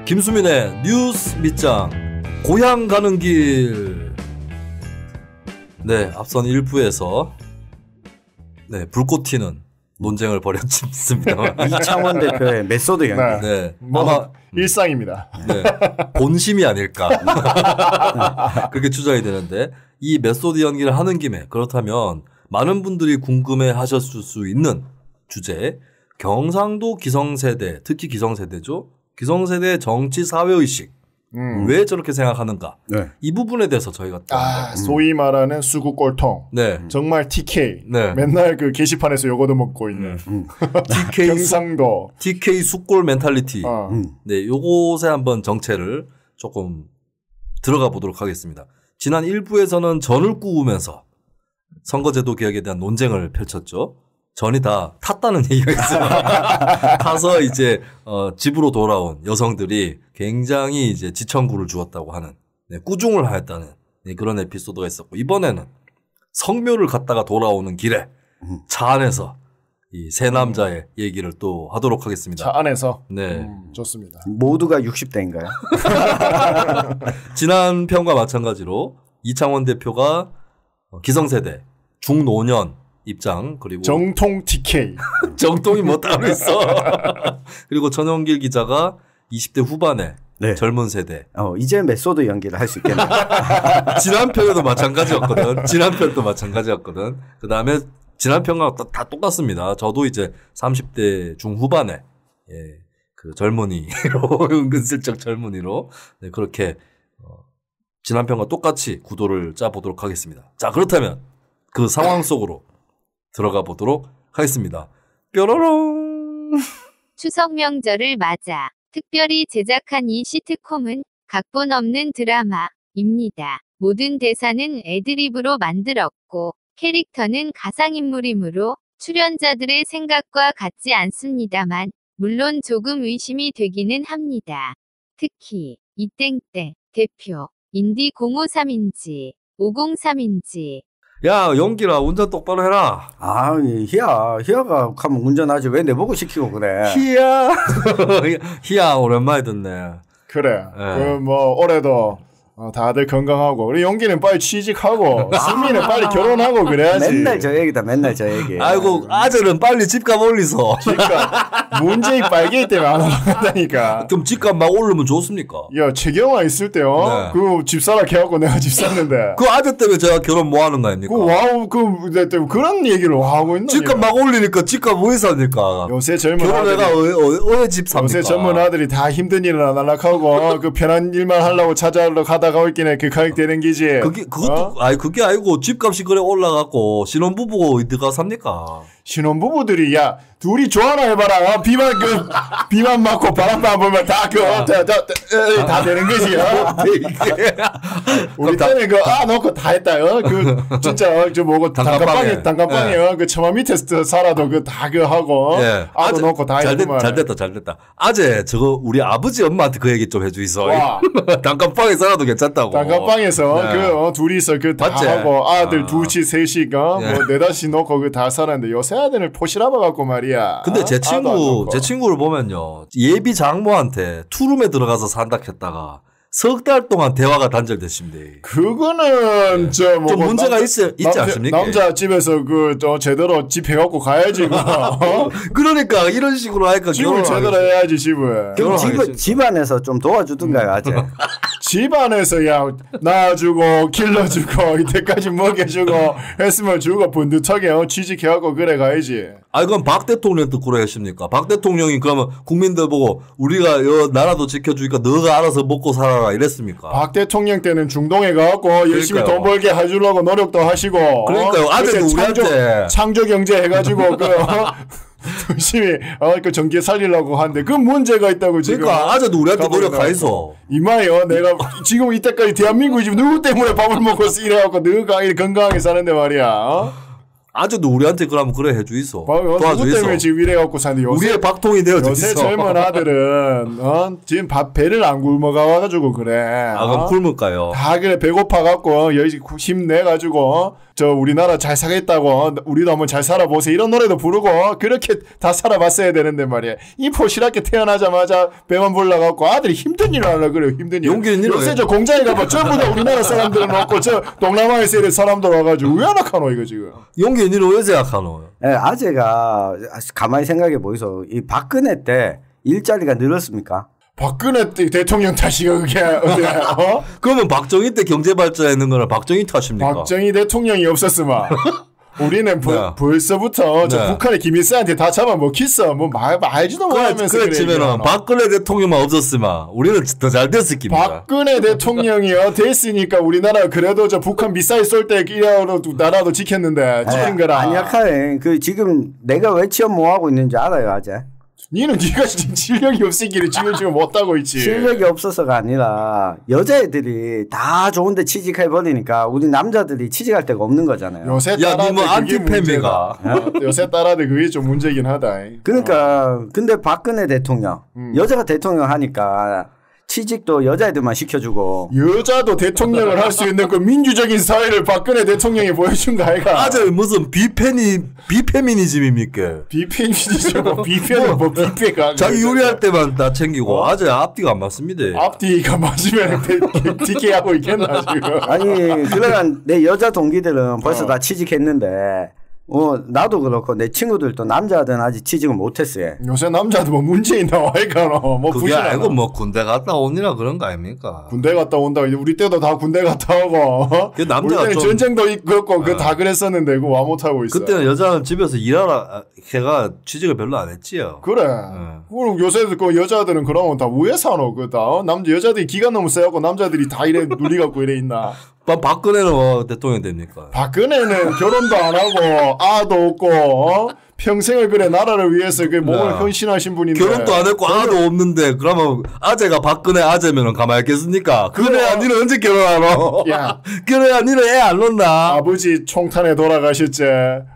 김수민의 뉴스 밑장 고향 가는 길. 네, 앞선 1부에서 불꽃 튀는 논쟁을 벌였습니다. 이창원 대표의 메소드 연기. 네, 아마 일상입니다. 네, 본심이 아닐까 그렇게 추정이 되는데, 이 메소드 연기를 하는 김에 그렇다면 많은 분들이 궁금해하셨을 수 있는 주제, 경상도 기성세대, 특히 기성세대죠. 기성세대의 정치 사회의식 왜 저렇게 생각하는가? 네. 이 부분에 대해서 저희가 소위 말하는 수구 꼴통. 네. 정말 TK. 네. 맨날 그 게시판에서 요거도 먹고 있는. TK 경상도. TK 숙골 멘탈리티. 네, 요것에 한번 정체를 조금 들어가 보도록 하겠습니다. 지난 1부에서는 전을 꾸우면서 선거제도 개혁에 대한 논쟁을 펼쳤죠. 전이 다 탔다는 얘기가 있어요. 타서 이제 집으로 돌아온 여성들이 굉장히 이제 지천구를 주었다고 하는, 꾸중을 하였다는 그런 에피소드가 있었고, 이번에는 성묘를 갔다가 돌아오는 길에 차 안에서 이 세 남자의 얘기를 또 하도록 하겠습니다. 차 안에서? 네. 좋습니다. 모두가 60대인가요? 지난 편과 마찬가지로 이창원 대표가 기성세대 중노년 입장, 그리고 정통 TK. 정통이 뭐 따로 있어. 그리고 전영길 기자가 20대 후반의 젊은 세대. 이제 메소드 연기를 할 수 있겠네요. 지난 편에도 마찬가지였거든. 지난 편도 마찬가지였거든. 그 다음에 지난 편과 다 똑같습니다. 저도 이제 30대 중후반에 그 젊은이로 은근슬쩍 젊은이로 그렇게 지난 편과 똑같이 구도를 짜보도록 하겠습니다. 자, 그렇다면 그 상황 속으로 들어가 보도록 하겠습니다. 뾰로롱. 추석 명절을 맞아 특별히 제작한 이 시트콤은 각본 없는 드라마입니다. 모든 대사는 애드립으로 만들었고 캐릭터는 가상인물이므로 출연자들의 생각과 같지 않습니다만 물론 조금 의심이 되기는 합니다. 특히 이땡땡 대표 인디 053인지 503인지 야, 용기라 운전 똑바로 해라. 희야가 하면 운전하지 왜 내보고 시키고 그래. 희야 오랜만에 듣네. 그래. 그 뭐 올해도 다들 건강하고 우리 용기는 빨리 취직하고 수미는 빨리 결혼하고 그래야지. 맨날 저 얘기다. 맨날 저 얘기. 아이고 아들은 빨리 집값 올리소. 집값 문재인 빨갱이 때문에 안 올라간다니까. 그럼 집값 막 오르면 좋습니까? 야 최경화 있을 때요. 그 집 사라 해갖고 내가 집 샀는데. 그 아들 때문에 제가 결혼 뭐 하는 거 아닙니까? 그런 얘기를 하고 있는. 집값 막 올리니까 집값 왜 삽니까? 요새 젊은 결혼해가 왜 집 삽니까? 요새 젊은 아들이 다 힘든 일을 안 하려고 그 편한 일만 하려고 찾아러 가다가 올기네 그 가격 되는 기지. 그것도 그게 아니고 집값이 그래 올라갔고 신혼부부가 어디가 삽니까? 신혼부부들이 야 둘이 좋아나 해봐라. 비만 맞고 바람만 불면 다 되는 거지. 우리 때는 넣고 다 했다. 진짜 저 뭐고 단칸방에 그 처마 밑에 살아도 다 하고 아도 넣고 다 했구만. 잘 됐다. 아재 저거 우리 아버지 엄마한테 그 얘기 좀 해주이소. 단칸방에 살아도 괜찮다고. 단칸방에서 둘이서 다 하고 아들 둘씩 셋씩 뭐 네다시 넣고 다 살았는데 요새 아들을 포시라봐 갖고 말이야. 근데 제 친구를 보면요, 예비 장모한테 투룸에 들어가서 산다 했다가 석 달 동안 대화가 단절됐습니다. 그거는 좀 문제가 있지 않습니까? 남자 집에서 제대로 집 해갖고 가야지. 그러니까 이런 식으로 하니까 집을 제대로 해야지 집을. 집안에서 좀 도와주든가요, 아재. 집안에서 낳아주고 길러주고 이때까지 먹여주고 했으면 주고 번듯하게 취직해갖고 그래 가야지. 그럼 박 대통령도 그래 하십니까? 박 대통령이 그러면 국민들 보고 우리가 나라도 지켜주니까 너가 알아서 먹고 살아라 이랬습니까? 박 대통령 때는 중동에 가갖고 열심히 돈 벌게 해주려고 노력도 하시고. 그러니까요. 아재도 우리한테 창조 경제 해가지고 열심히 그 전기 살리려고 하는데 그 문제가 있다고 지금. 그러니까 아재도 우리한테 노력하이소. 이마요. 내가 지금 이때까지 대한민국이 지금 누구 때문에 밥을 먹고 이래갖고 너가 건강하게 사는데 말이야. 아재도 우리한테 그러면 그래 해주이소. 누구 때문에 지금 이래갖고 사는데 우리의 박통이 되어주이소. 요새 젊은 아들은 지금 배를 안 굶어가가지고 그래. 그럼 굶을까요? 다 그래 배고파갖고 힘내가지고 저 우리나라 잘 살겠다고 우리도 한번 잘 살아보세요 이런 노래도 부르고 그렇게 다 살아봤어야 되는데 말이야. 이 포시랗게 태어나자마자 배만 불러갖고 아들이 힘든 일을 하려고 그래요. 힘든 일. 용기 있는 요새 저 공장에 가봐 전부 다 우리나라 사람들은 없고 저 동남아에서 이런 사람들 와가지고 왜 안 하노 이거 지금. 용기 있는 일을 왜 생각하노. 네, 아재가 가만히 생각해 보이소. 이 박근혜 때 일자리가 늘었습니까? 박근혜 대통령 탓이가 그게 어? 그러면 박정희 때 경제 발전했는 거는 박정희 탓입니까? 박정희 대통령이 없었으면 우리는 벌써부터 저 북한의 김일성한테 다 잡아먹혔어. 뭐 말지도 못하면서 그랬지면은 박근혜 대통령만 없었으면 우리는 더 잘 됐을 겁니다. 박근혜 대통령이요 됐으니까 우리나라 그래도 저 북한 미사일 쏠 때 이라도 나라도 지켰는데 지킨 거라. 아니야, 그 지금 내가 왜 취업 뭐 하고 있는지 알아요, 아재? 니는 니가 실력이 없으기를 지금 못하고 있지. 실력이 없어서가 아니라 여자애들이 다 좋은데 취직해버리니까 우리 남자들이 취직할 데가 없는 거잖아요. 요새 야, 니 뭐 안티팸이가. 요새 딸아들 그게 좀 문제긴 하다. 그러니까 근데 박근혜 대통령 여자가 대통령 하니까 취직도 여자애들만 시켜주고 여자도 대통령을 할 수 있는 그 민주적인 사회를 박근혜 대통령이 보여준 거 아이가. 아재 무슨 비페미니즘입니까? 비페미니즘 비페는 뭐 비페가 자기 요리할 때만 다 챙기고 아재 앞뒤가 안 맞습니다. 앞뒤가 맞으면 DK하고 있겠나 지금. 아니 그러니까 내 여자 동기들은 벌써 다 취직했는데 나도 그렇고 내 친구들도 남자들은 아직 취직을 못했어요. 요새 남자도 뭐 문재인 나와니까 뭐 그게 아니고 뭐 군대 갔다 오니라 그런 거 아닙니까? 군대 갔다 온다. 우리 때도 다 군대 갔다 오고. 그 남자가 우리 때는 전쟁도 있고 그 다 그랬었는데 그거 와 못하고 있어. 그때는 여자는 집에서 일하라 걔가 취직을 별로 안 했지요. 그래. 그럼 요새 그 여자들은 그러면 다 왜 사노? 그 다 남자 여자들이 기가 너무 세갖고 남자들이 다 이래 누리 갖고 이래 있나? 박근혜는 뭐 대통령 됩니까? 박근혜는 결혼도 안 하고 아도 없고 평생을 그래 나라를 위해서 그 몸을 헌신하신 분인데 결혼도 안 했고 아도 없는데 그러면 아재가 박근혜 아재면은 가만히 있겠습니까? 그래야 니는 언제 결혼하노? 야 그래야 니는 애 안 낳나? 아버지 총탄에 돌아가셨지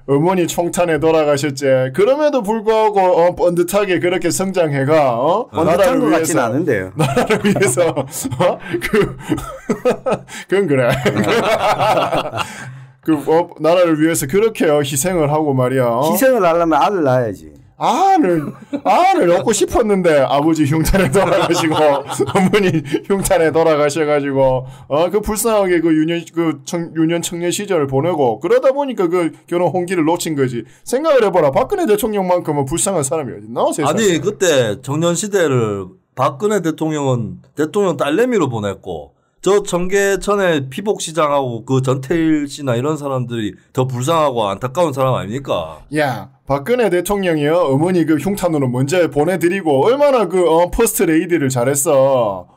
어머니 총탄에 돌아가셨지 그럼에도 불구하고 번듯하게 그렇게 성장해가 나라를 것 같지는 않은데요. 나라를 위해서 그건 그래. 나라를 위해서 그렇게 희생을 하고 말이야. 희생을 하려면 알을 낳아야지. 알을 낳고 싶었는데 아버지 흉탄에 돌아가시고 어머니 흉탄에 돌아가셔가지고 그 불쌍하게 그 유년 청년 시절을 보내고 그러다 보니까 그 결혼 홍기를 놓친 거지. 생각을 해봐라. 박근혜 대통령만큼은 불쌍한 사람이 어딨나 세상에. 아니 그때 청년 시대를 박근혜 대통령은 대통령 딸내미로 보냈고 저 청계천의 피복시장하고 그 전태일 씨나 이런 사람들이 더 불쌍하고 안타까운 사람 아닙니까? 야, 박근혜 대통령이요 어머니 그 흉탄으로 먼저 보내드리고 얼마나 그 퍼스트 레이디를 잘했어.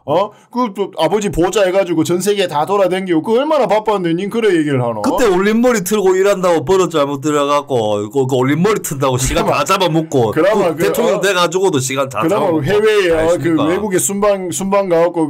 그 아버지 보좌 해가지고 전 세계 다 돌아다니고 그 얼마나 바빴는데 닌 그래 얘기를 하노? 그때 올림머리 틀고 일한다고 버릇 잘못 들어갖고 그 올림머리 튼다고 시간 다 잡아먹고 그 대통령 돼가지고도 시간 다 잡아먹고. 그러면 해외에 그 외국에 순방 가갖고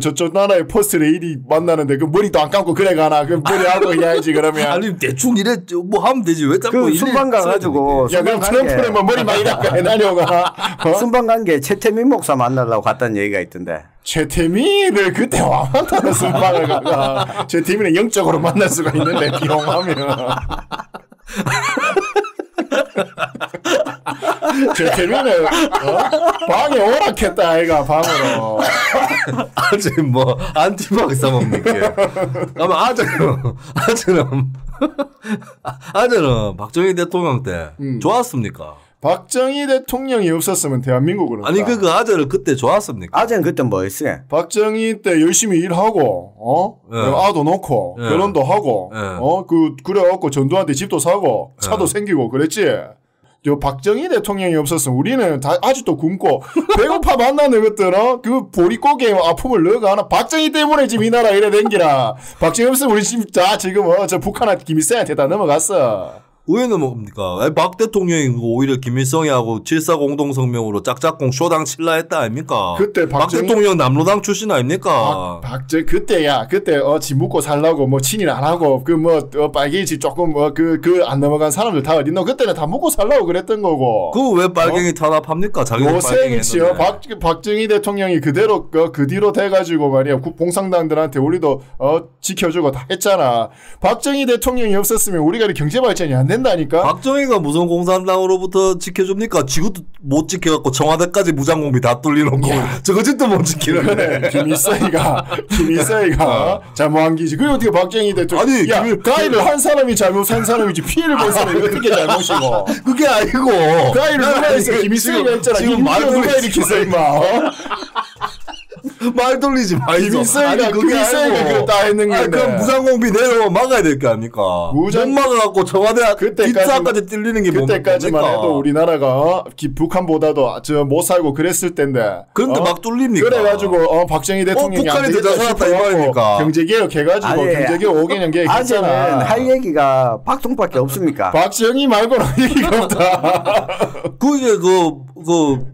저쪽 나라의 퍼스트 레이디 만나는데 그 머리도 안 감고 그래 가나 그 머리 하고 해야지 그러면. 아니 대충 이래 뭐 하면 되지 왜 자꾸 그 순방 가가지고 야 그럼 트럼프는 뭐 머리 많이 깎아 해다녀가. 순방 간 게 최태민 목사 만나려고 갔다는 얘기가 있던데. 최태민을 그때 와만타는 순방을 가가. 최태민은 영적으로 만날 수가 있는데 비용하면. 최태민은 방에 오락했다 아이가 방으로. 아직 뭐 안티박사 뭡니까? 아마 아재는 박정희 대통령 때 좋았습니까? 박정희 대통령이 없었으면 대한민국은 아니 그 아재를 그때 좋았습니까? 아재는 그때 뭐 했어요? 박정희 때 열심히 일하고 아도 놓고 결혼도 하고 그래갖고 전두환한테 집도 사고 차도 생기고 그랬지. 저 박정희 대통령이 없었으면 우리는 다 아직도 굶고 배고파 만나는 것들은 그 보릿고개에 아픔을 넣어가나. 박정희 때문에 지금 이 나라 이래 댕기라. 박정희 없으면 우리 지금 다 지금 저 북한한테 김일성한테 다 넘어갔어. 의회는 뭡니까? 박 대통령이 오히려 김일성이하고 7.4 공동성명으로 짝짝꿍 쇼당 칠라 했다 아닙니까? 그때 박 대통령 남로당 출신 아닙니까? 그때 지 묻고 살라고 뭐 친일 안 하고 빨갱이 조금 안 넘어간 사람들 다 어딨노? 그때는 다 묻고 살라고 그랬던 거고. 그 왜 빨갱이 탄압합니까? 자기들 요새이치요. 박정희 대통령이 그대로 그 뒤로 돼가지고 말이야 봉상당들한테 우리도 지켜주고 다 했잖아. 박정희 대통령이 없었으면 우리가 경제 발전이 안 된다니까. 박정희가 무슨 공산당으로부터 지켜줍니까? 지구도 못 지켜갖고 청와대까지 무장공비 다 뚫리놓고 저거 짓도 못 지키는데. 김일성이가 잘못한 기지. 그리고 어떻게 박정희 대통령 가해를 한 사람이 잘못한 사람이지 피해를 본 사람이 어떻게 잘못이고. 그게 아니고 가해를 누가 했어. 김일성이가 했잖아. 지금 말 누가 일으켰어 임마. 말 돌리지 마. 김일성이가 그랬다 했는 건데. 그럼 무장공비 내려오면 막아야 될 거 아닙니까? 못 막아갖고 청와대 뒷사까지 뚫리는 게 뭡니까? 그때까지만 해도 우리나라가 북한보다도 못 살고 그랬을 텐데. 그런데 막 뚫립니까? 그래가지고 박정희 대통령이 북한이 더 잘 살았다 이 말입니까? 경제개혁 해가지고 경제개혁 5개년 계획 했잖아. 아직은 할 얘기가 박통밖에 없습니까? 박정희 말고는 할 얘기가 없다. 그게 그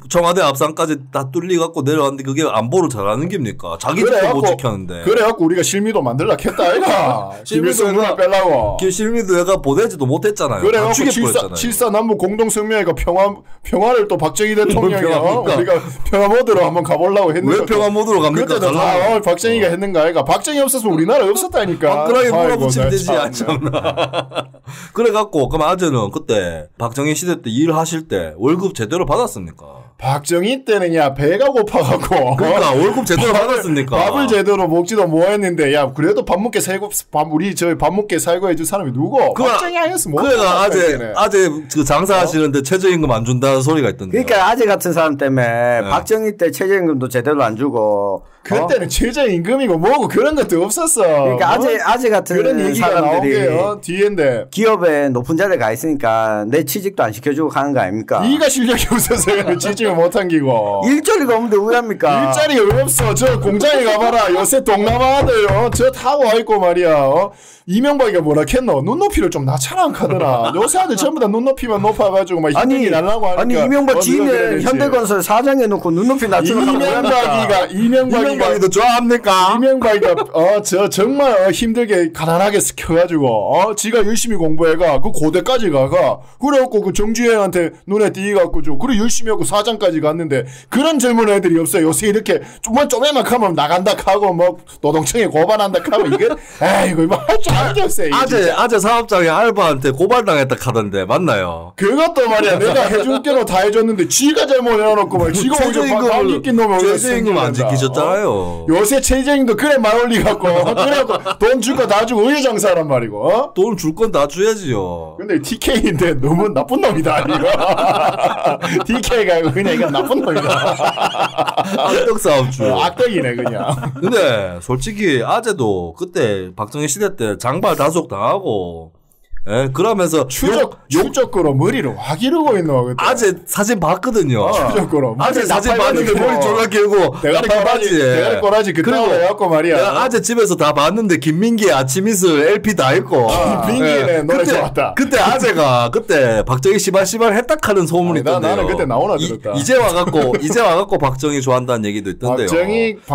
청와대 앞상까지 다 뚫리갖고 내려왔는데 그게 안보를 잘하는 겁니까? 자기들도 못 지켰는데. 그래갖고 우리가 실미도 만들라 했다 아이가. 김일성 누나 빼려고. 실미도 얘가 보내지도 못했잖아요. 그래갖고 7.4 남북 공동성명회가 평화를 또 박정희 대통령이 우리가 평화 모드로 한번 가보려고 했는데. 왜 평화 모드로 갑니까? 그때도 다 박정희가 했는가 아이가. 박정희 없었으면 우리나라 없었다니까. 화끈하게 몰아붙이면 되지 않잖아. 그래갖고 그럼 아재는 그때 박정희 시대 때 일하실 때 월급 제대로 받았습니까? 박정희 때는 배가 고파갖고. 그러니까 월급 제대로 받았습니까? 밥을 제대로 먹지도 뭐했는데 그래도 밥 먹게 살고 해줄 사람이 누구? 박정희 아니었으면 그래가 아재 그 장사하시는데 최저임금 안 준다는 소리가 있던데. 그러니까 아재 같은 사람 때문에 박정희 때 최저임금도 제대로 안 주고. 그때는 최저임금이고 뭐고 그런 것도 없었어. 그러니까 아재 같은 그런 얘기가 사람들이 뒤엔데 기업에 높은 자리에 가 있으니까 내 취직도 안 시켜주고 가는 거 아닙니까? 네가 실력이 없어서 취직을 못한 기고. 일자리가 없는데 왜 합니까? 일자리가 왜 없어? 저 공장에 가봐라. 요새 동남아 아들 저 타고 와있고 말이야. 이명박이가 뭐라 했노? 눈높이를 좀 낮춰라 하더라. 요새 아들 전부 다 눈높이만 높아가지고 막 힘들게 날라고 하니까. 아니 이명박 지인을 현대건설 사장해놓고 눈높이 낮추라고 이명박이도 좋아합니까? 이명박이가 저 정말 힘들게 가난하게 시켜가지고 지가 열심히 공부해가 그 고대까지 가가 그래갖고 그 정주행한테 눈에 띄갖고 그래 열심히 하고 사장까지 갔는데 그런 젊은 애들이 없어요. 요새 이렇게 쪼매만 하면 나간다 하고 뭐 노동청에 고발한다 하고 이게 에이고 이거 할 줄 알겠어요. 아재 사업장에 알바한테 고발당했다 하던데 맞나요? 그것도 말이야 내가 해줄 게로 다 해줬는데 지가 잘못해놓고 막 지가 최저임금을 낀 놈이 최저임금 안 지키셨잖아요. 요새 최저임금도 그래 말 올리갖고 그래갖고 돈 줄 거 다 주고 의장사란 말이고 돈 줄 건 다 줘야지요. 근데 TK인데 너무 나쁜 놈이다 이거. TK가 그냥 이거 나쁜 놈이다. 악덕 사업주. 악덕이네 그냥. 근데 솔직히 아재도 그때 박정희 시대 때 장발 단속 당하고 그러면서 추적으로 머리를 확 이루고 있노. 그때. 아재 사진 봤거든요. 추적으로. 아재 사진 봤는데 머리 졸라 길고 대가리 꼬라지 그따고 해갖고 말이야. 내가 아재 집에서 다 봤는데 김민기의 아침 이슬 LP 다 있고. 김민기네 노래 좋았다. 그때 아재가 그때 박정희 시발 했다 하는 소문이 있던데요. 나는 그때 나오나 들었다. 이제 와갖고 박정희 좋아한다는 얘기도 있던데요.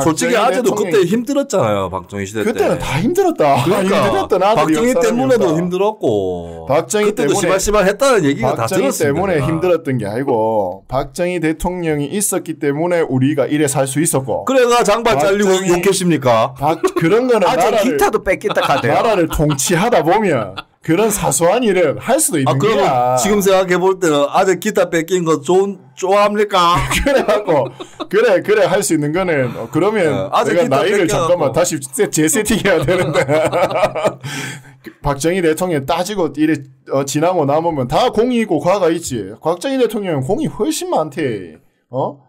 솔직히 아재도 그때 힘들었잖아요. 박정희 시대 때. 그때는 다 힘들었다. 그러니까 힘들었던 아들이 박정희 때문에도 힘들었고. 박정희 때문에 시발 했다는 얘기가 다 들었습니다. 박정희 때문에 힘들었던 게 아니고 박정희 대통령이 있었기 때문에 우리가 이래 살 수 있었고. 그래가 장발 잘리고 욕했습니까? 그런 거는 기타도 뺏겠다 카대요. 나라를 통치하다 보면 그런 사소한 일은 할 수도 있는 거야. 지금 생각해 볼 때는 아재 기타 뺏긴 거 좋아합니까? 그래갖고 그래 할 수 있는 거는 그러면 내가 나이를 잠깐만 다시 재세팅해야 되는데. 박정희 대통령 따지고 이래 지나고 남으면 다 공이 있고 과가 있지. 박정희 대통령은 공이 훨씬 많대.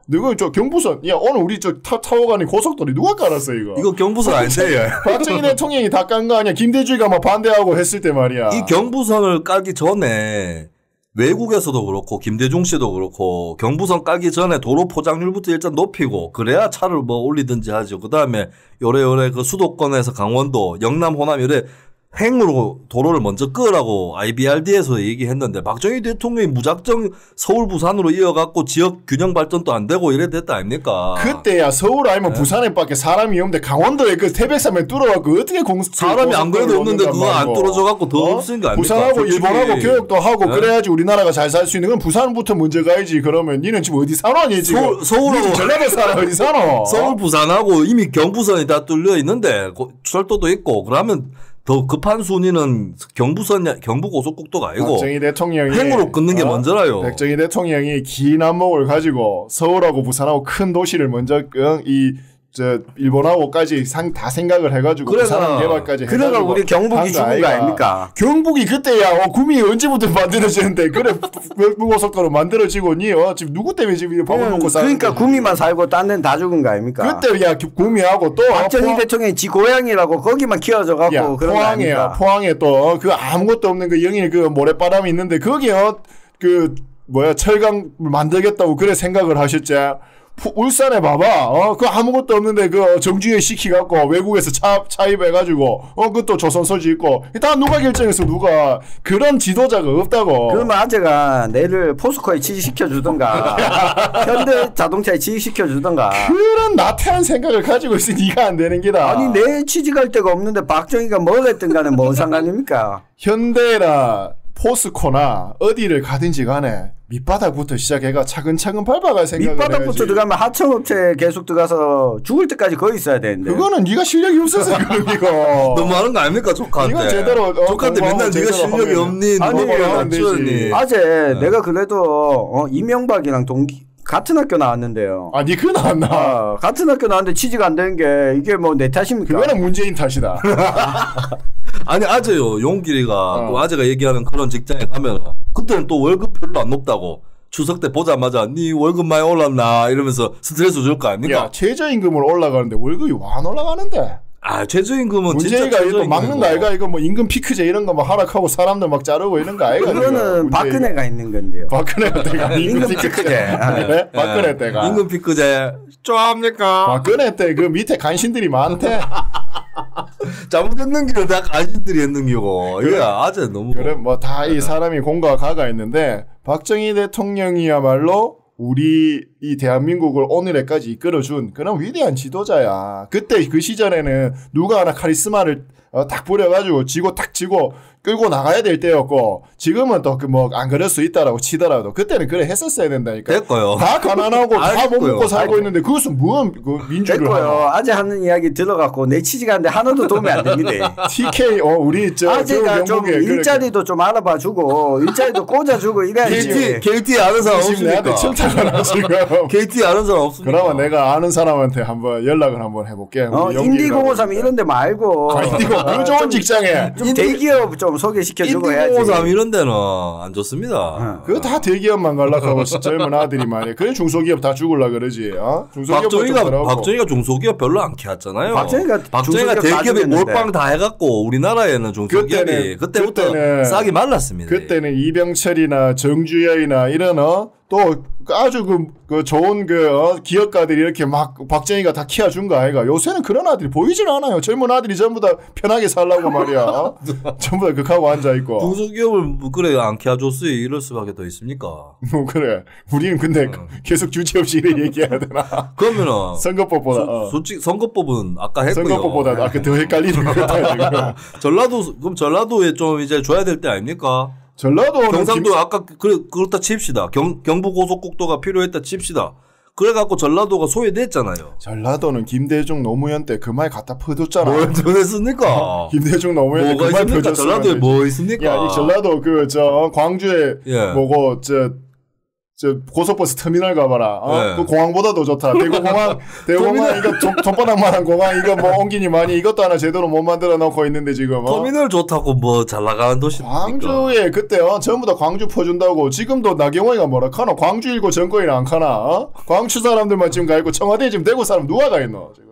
누구 저 경부선 오늘 우리 저 타고 가는 고속도로 누가 깔았어 이거? 이거 경부선 아닌데. 박정희 대통령이 다 깐 거 아니야? 김대중이가 막 반대하고 했을 때 말이야. 이 경부선을 깔기 전에 외국에서도 그렇고 김대중 씨도 그렇고 경부선 깔기 전에 도로 포장률부터 일단 높이고 그래야 차를 뭐 올리든지 하죠. 그 다음에 요래 그 수도권에서 강원도, 영남, 호남 요래 횡으로 도로를 먼저 끄라고 IBRD에서 얘기했는데 박정희 대통령이 무작정 서울 부산으로 이어갖고 지역 균형 발전도 안 되고 이래 됐다 아닙니까? 그때야 서울 아니면 부산에밖에 사람이 없는데 강원도에 그 태백산맥 뚫어갖고 어떻게 사람이 안 그래도 없는데 그거 안 뚫어져갖고 더 없은 거 아닙니까? 부산하고 솔직히. 일본하고 교역도 하고 그래야지 우리나라가 잘 살 수 있는 건 부산부터 먼저 가야지. 그러면 니는 지금 어디 사노? 니 지금 서울로 전라도 살아 어디 사노? 서울 부산하고 이미 경부선이 다 뚫려 있는데 철도도 있고 그러면 더 급한 순위는 경부고속국도가 아니고 박정희 대통령이 행으로 끊는 게 먼저라요. 박정희 대통령이 긴 안목을 가지고 서울하고 부산하고 큰 도시를 먼저 일본하고까지 다 생각을 해가지고 부산 개발까지 해가지고 그래가 우리 경북이 죽은 거 아닙니까? 경북이 그때야 구미 언제부터 만들어지는데 그래 경부고속도로 만들어지고 니 지금 누구 때문에 지금 밥을 먹고 사는 그러니까 구미만 살고 딴 데는 다 죽은 거 아닙니까? 그때 야 구미하고 또 박정희 대통령이 지 고향이라고 거기만 키워져 갖고 그런 거 아닙니까? 포항에 또 그 아무것도 없는 그 영일 그 모래바람이 있는데 거기요 그 뭐야 철강 만들겠다고 그래 생각을 하셨지. 울산에 봐봐. 그 아무것도 없는데 그 정주행 시키갖고 외국에서 차입해가지고 그것도 조선소지 있고 다 누가 결정해서 누가 그런 지도자가 없다고. 그러면 아재가 내를 포스코에 취직시켜 주던가 현대 자동차에 취직시켜 주던가. 그런 나태한 생각을 가지고 있으니 네가 안 되는 기다. 아니 내 취직할 데가 없는데 박정희가 뭘 했든 간에 뭔 상관입니까? 현대나 포스코나 어디를 가든지 간에 밑바닥부터 시작해가 차근차근 밟아갈 생각을 밑바닥부터 해야지. 들어가면 하청업체 계속 들어가서 죽을 때까지 거기 있어야 되는데. 그거는 네가 실력이 없어서 그런 이거. 너무 많은 거 아닙니까 조카한테. 네가 제대로 조카한테 맨날 네가 실력이 없니 아니 아재 내가 그래도 이명박이랑 같은 학교 나왔는데요. 아, 니 그거 나왔나? 같은 학교 나왔는데 취직 안 되는 게 이게 뭐 내 탓입니까? 그거는 문재인 탓이다. 아니 아재요 용길이가 또 아재가 얘기하는 그런 직장에 가면 그때는 또 월급 별로 안 높다고 추석 때 보자마자 니 월급 많이 올랐나 이러면서 스트레스 줄 거 아닙니까? 야 최저임금으로 올라가는데 월급이 와 안 올라가는데. 아 최저임금은 문재인가 이거 막는 거 아이가 이거 뭐 임금 피크제 이런 거 막 하락하고 사람들 막 자르고 이런 거 아이가. 그거는 박근혜가 있는 건데요. 박근혜 때가 임금 피크제. 그래? 박근혜 때가. 임금 피크제 좋아합니까? 박근혜 때 그 밑에 간신들이 많대. 잘못했는 길은 다 간신들이 했는 기고. 그래. 이게 아재 너무. 그래 뭐 다 이 사람이 공과 가가 있는데 박정희 대통령이야말로 우리 이 대한민국을 오늘에까지 이끌어준 그런 위대한 지도자야. 그때 그 시절에는 누가 하나 카리스마를 딱 부려가지고 딱 지고 끌고 나가야 될 때였고 지금은 또 그 뭐 안 그럴 수 있다라고 치더라도 그때는 그래 했었어야 된다니까. 됐고요. 다 가난하고 다 못 먹고 살고 있는데 그것은 무슨 그 민주를 됐고요. 아재 하는 이야기 들어갖고 내 취직하는데 하나도 도움이 안 됩니다. TK 우리 저 아재가 좀 일자리도 좀 알아봐 주고 일자리도 꽂아주고 이래야지. KT 아는 사람 없습니까? 내한테 청탁하나 지금. KT 아는 사람 없습니까? 그러면 내가 아는 사람한테 한번 연락을 한번 해볼게. 인디고553 이런 데 말고. 인디고 그 좋은 직장에. 좀 대기업 좀 소개시켜주고 해야지. 인디고553 이런 데는 안 좋습니다. 그거 다 대기업만 갈락하고 젊은 아들이 말이야. 그래 중소기업 다 죽을라 그러지. 박정희가 중소기업 별로 안 키웠잖아요. 박정희가 대기업에 몰빵 다 해갖고 우리나라에는 중소기업이 그때부터 싹이 말랐습니다. 그때는 이병철이나 정주열이나 이런 또 아주 그 좋은 기업가들이 이렇게 막 박정희가 다 키워준 거 아이가. 요새는 그런 아들이 보이질 않아요. 젊은 아들이 전부 다 편하게 살라고 말이야. 전부 다 극하고 앉아있고. 중소기업을 그래 안 키워줬어요. 이럴 수밖에 더 있습니까? 뭐 그래. 우리는 근데 계속 주체 없이 이래 얘기해야 되나. 그러면은 선거법보다 솔직히 선거법은 아까 했고요. 선거법보다 아까 더 헷갈리는 것 같아 지금. 그럼 전라도에 좀 이제 줘야 될 때 아닙니까? 전라도 경상도 아까 그렇다 칩시다. 경부고속국도가 필요했다 칩시다. 그래갖고 전라도가 소외됐잖아요. 전라도는 김대중 노무현 때 그 말 갖다 퍼줬잖아. 뭘 전했습니까? 김대중 노무현 때 그 말 퍼줬어. 전라도에 뭐 있습니까? 야, 이 전라도 광주에 뭐고 고속버스 터미널 가봐라. 그 공항보다도 좋다. 대구공항 이거 손바닥만한 공항 이거 뭐 옮기니 많이 이것도 하나 제대로 못 만들어 놓고 있는데 지금. 터미널 좋다고 뭐 잘 나가는 도시입니까? 광주에 그때 전부 다 광주 퍼준다고 지금도 나경원이가 뭐라 카노? 광주 일고 정권이나 안 카나? 광주 사람들만 지금 가 있고 청와대에 지금 대구 사람 누가 가 있노? 지금?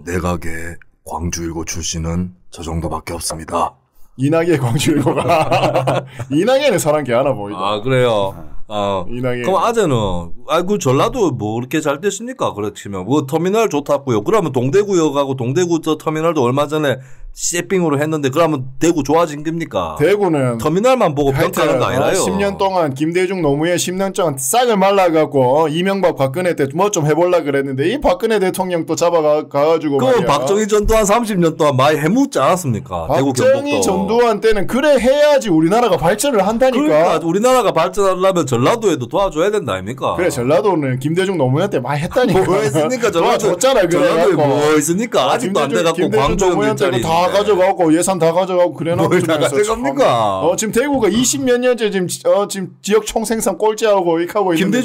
내각에 광주 일고 출신은 저 정도밖에 없습니다. 이낙연 광주 일고가 이낙연은 사람 개 하나 보이다. 아 그래요. 이낙연. 그럼 아재는 그 전라도 뭐 그렇게 잘 됐습니까? 그렇지만 뭐 터미널 좋다고요. 그러면 동대구역하고 동대구 저 터미널도 얼마 전에 세핑으로 했는데 그러면 대구 좋아진 겁니까? 대구는 터미널만 보고 평가하는 거 아니라요. 10년 동안 김대중 노무현 10년 동안 싹을 말라갖고 이명박 박근혜 때 뭐 좀 해보려 그랬는데 이 박근혜 대통령 또 잡아가가지고 그 박정희 전두환 30년 동안 많이 해묻지 않았습니까? 박정희 전두환 때는 그래 해야지 우리나라가 발전을 한다니까. 그러니까 우리나라가 발전하려면 전라도에도 도와줘야 된다 아닙니까? 그래 전라도는 김대중 노무현 때 많이 했다니까. 뭐 했습니까? 도와줬잖아요. 전라도에 뭐 했습니까? 아직도 안 돼갖고 광주형 일자리 다 가져가고 예산 다 가져가고 그래놓고 뭘 다 가져갑니까? 지금 대구가 20몇 년째 지금 지역 총생산 꼴찌하고 이하고 있는데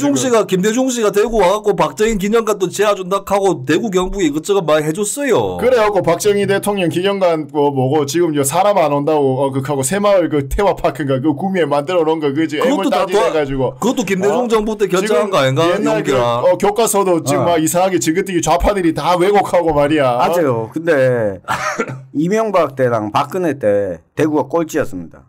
김대중 씨가 대구 와갖고 박정희 기념관 또 지어준다 하고 대구 경북에 이것저것 많이 해줬어요. 그래갖고 박정희 대통령 기념관 뭐고 지금 사람 안 온다고 그하고 새마을 그 테마파크인가 그 구미에 만들어 놓은 거 그지 애물 따지해가지고 그것도 김대중 정부 때 결정한 거 아닌가? 옛날 교과서도 지금 막 이상하게 지긋지긋 좌파들이 다 왜곡하고 말이야. 맞아요. 근데 이명박 때랑 박근혜 때 대구가 꼴찌였습니다.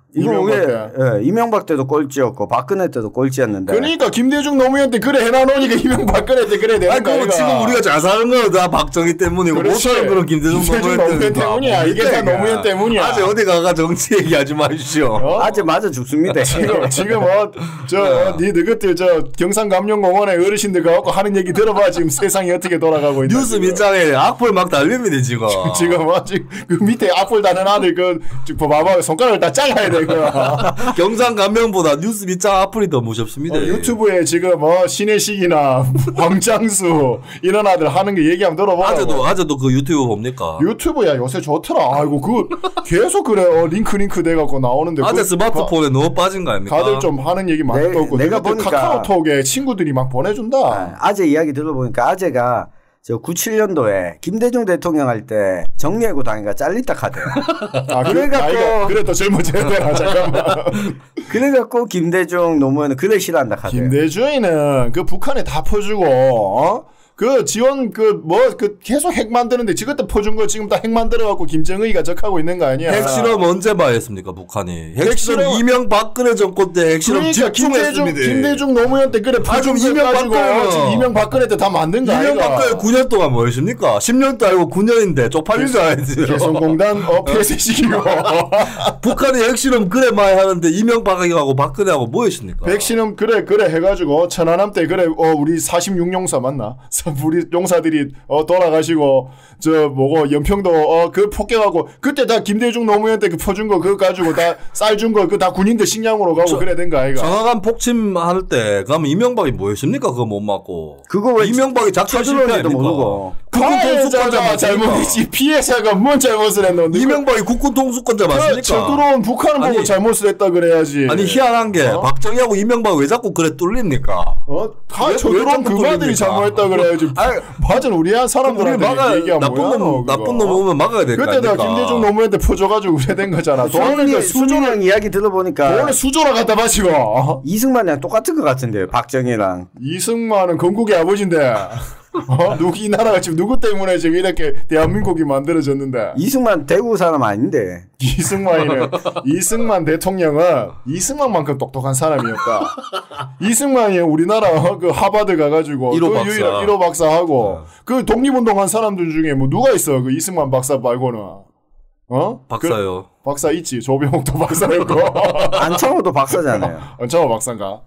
이명박 때도 꼴찌였고 박근혜 때도 꼴찌였는데. 그러니까 김대중 노무현 때 그래 해놔놓으니까 이명박 박근혜 때 그래 되는 거야. 지금 우리가 잘 사는 건 다 박정희 때문이고 못 사는 건 김대중 노무현 때문이야. 이게 다 노무현 때문이야. 아직 어디 가가 정치 얘기하지 마십시오. 아직 맞아 죽습니다. 지금 너희들 경상감룡공원에 어르신들 가고 하는 얘기 들어봐. 지금 세상이 어떻게 돌아가고 있나. 뉴스 밑장에 악플 막 달립니다 지금. 지금 그 밑에 악플 다는 아들 봐봐 손가락을 다 잘라야 돼. 경상감명보다 뉴스 밑장 악플이 더 무섭습니다. 유튜브에 지금 신혜식이나 황장수 이런 아들 하는 거 얘기하면 들어봐. 아재도 그 유튜브 봅니까? 유튜브야 요새 좋더라. 아이고 그 계속 그래. 링크 돼갖고 나오는데. 아재 스마트폰에 너무 빠진 거 아닙니까? 다들 좀 하는 얘기 많이 듣고. 내가 보니까 카카오톡에 친구들이 막 보내준다. 아재 이야기 들어보니까 아재가 97년도에 김대중 대통령 할 때 정리해고 당해가 잘리다 카대요. 그래갖고 그래 더 젊어져야 되나 잠깐만. 그래갖고 김대중 노무현은 그래 싫어한다 카대요. 김대중이는 그 북한에 다 퍼주고 그 지원 계속 핵 만드는데 그때 퍼준 거 지금 다 핵 만들어갖고 김정의가 적하고 있는 거 아니야? 핵실험 언제 마했습니까 북한이? 핵실험 이명박근혜 정권 때 핵실험 집중했습니다. 김대중 노무현 때 그래 퍼준 거 가지고 지금 이명박근혜 때 다 만든 거 아니야? 이명박근혜 9년 동안 뭐 했습니까? 10년도 아니고 9년인데 쪽팔린 줄 알지. 개성공단 폐쇄시키고 북한이 핵실험 그래 많이 하는데 이명박하고 박근혜하고 뭐 했습니까? 핵실험 그래 해가지고 천안함 때 우리 46용사 맞나? 우리 용사들이 돌아가시고 연평도 그 폭격하고 그때 다 김대중 노무현 때 그 퍼준 거 그거 가지고 다 쌀 준 거 그 다 군인들 식량으로 가고 그래 된 거 아이가? 정확한 폭침할 때 그러면 이명박이 뭐 했습니까? 그거 못 맞고 그거 왜 이명박이 작전 실패입니까? 모르고 국군 통수권자 잘못이지. 피해자가 뭔 잘못을 했는데 이명박이 국군 통수권자 맞습니까? 쳐들어온 북한을 보고 잘못을 했다 그래야지. 아니 희한한 게 박정희하고 이명박 왜 자꾸 그래 뚫립니까? 다 쳐들어온 그마들이 잘못했다 그래야지. 맞아 우리 한 사람들한테 얘기하면 나쁜 놈 오면 막아야 될 거 아닙니까? 그때 내가 김대중 노무현한테 퍼줘가지고 그래 된 거잖아. 수조랑 이야기 들어보니까 돈을 수조라 갖다 바치고 이승만이랑 똑같은 것 같은데요. 박정희랑. 이승만은 건국의 아버지인데 이 나라가 지금 누구 때문에 지금 이렇게 대한민국이 만들어졌는데. 이승만 대구 사람 아닌데. 이승만 대통령은 이승만만큼 똑똑한 사람이었다. 이승만이 우리나라 그 하버드 가가지고 1호 박사하고 그 독립운동한 사람들 중에 뭐 누가 있어? 그 이승만 박사 말고는. 박사요. 박사 있지. 조병옥도 박사였고. 안창호도 박사잖아요. 안창호 박사인가?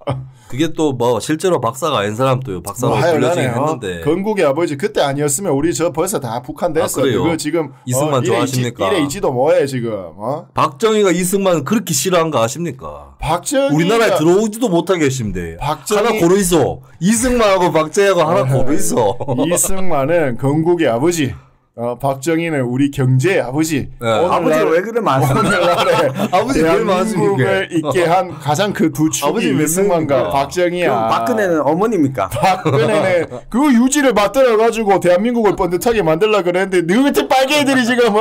그게 또 뭐 실제로 박사가 아닌 사람도 박사로 불려지긴 했는데. 건국의 아버지 그때 아니었으면 우리 벌써 다 북한 됐어. 그래요? 지금 이승만 좋아하십니까? 이래 있지도 뭐해 지금. 박정희가 이승만 그렇게 싫어한 거 아십니까? 우리나라에 들어오지도 못하게 했습니다. 하나 고르 있어. 이승만하고 박정희하고 하나 고르 있어. 이승만은 건국의 아버지. 박정희는 우리 경제의 아버지. 아버지가 왜 그래 오늘날에 아버지 대한민국을 있게 한 가장 그 두 축이 이승만과 박정희야. 박근혜는 어머니입니까? 박근혜는 그 유지를 맞들어가지고 대한민국을 번듯하게 만들려고 그랬는데 너 같은 빨개 애들이 지금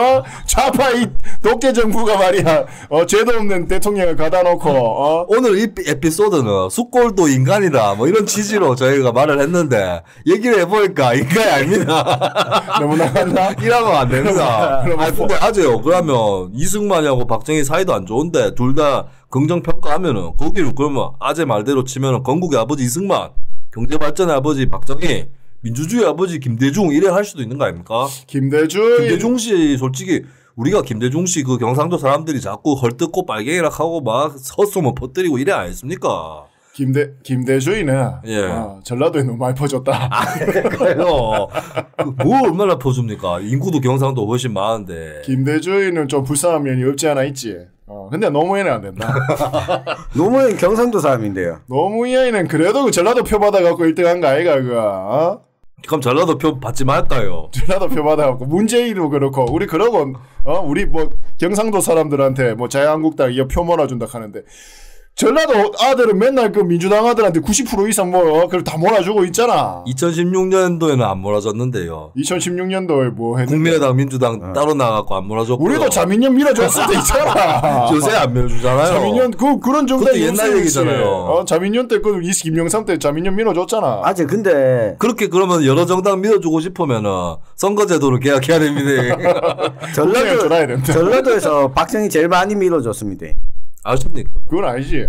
좌파 이 독재 정부가 말이야 죄도 없는 대통령을 가다 놓고 오늘 이 에피소드는 숙골도 인간이다 뭐 이런 취지로 저희가 말을 했는데 얘기를 해보니까 인간이 아닙니다. 너무 나갔나? 이러면 안 됩니다. 근데 아재요. 그러면 이승만하고 박정희 사이도 안 좋은데 둘 다 긍정 평가하면은 거기를 그러면 아재 말대로 치면은 건국의 아버지 이승만, 경제 발전의 아버지 박정희, 민주주의 아버지 김대중 이래 할 수도 있는 거 아닙니까? 김대중 씨 솔직히 우리가 김대중 씨 그 경상도 사람들이 자꾸 헐뜯고 빨갱이락 하고 막 헛소문 퍼뜨리고 이래 아니습니까? 김대중이는 예. 전라도에 너무 많이 퍼졌다. 그래요. 뭐 얼마나 퍼줍니까? 인구도 경상도 훨씬 많은데. 김대중이는 좀 불쌍한 면이 없지 않아 있지. 근데 노무현은 안 된다. 노무현 경상도 사람인데요. 노무현은 그래도 그 전라도 표 받아갖고 1등한 거 아이가 그거. 그럼 전라도 표 받지 말까요? 전라도 표 받아갖고 문재인도 그렇고 우리 그러고 우리 뭐 경상도 사람들한테 뭐 자유한국당 이거 표 몰아준다 하는데. 전라도 아들은 맨날 그 민주당 아들한테 90% 이상 그걸 다 몰아주고 있잖아. 2016년도에는 안 몰아줬는데요. 2016년도에 뭐 했는데. 국민의당, 민주당 따로 나가고 안 몰아줬고. 우리도 자민련 밀어줬을 때 있잖아. 요새 안 밀어주잖아요. 자민련 그런 정도의 옛날 얘기잖아요. 자민련 때 김영삼 때 자민련 밀어줬잖아. 아직 근데 그렇게 그러면 여러 정당 밀어주고 싶으면은 선거제도를 개혁해야 됩니다. 전라도에서 박정희 제일 많이 밀어줬습니다. 아십니까? 그건 아니지.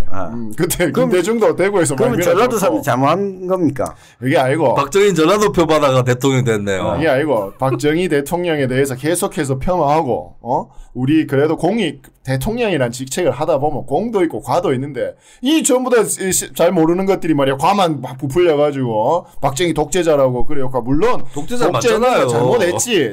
그때 김대중도 대구에서 많이 그러면 전라도 사람이 잘못한 겁니까? 이게 아니고 박정희 전라도 표 받아가 대통령 됐네요. 이게 아니고 박정희 대통령에 대해서 계속해서 폄하하고 우리 그래도 공익 대통령이란 직책을 하다 보면 공도 있고 과도 있는데 이 전부 다 잘 모르는 것들이 말이야 과만 부풀려가지고 박정희 독재자라고 그래요. 물론 독재자 맞잖아요.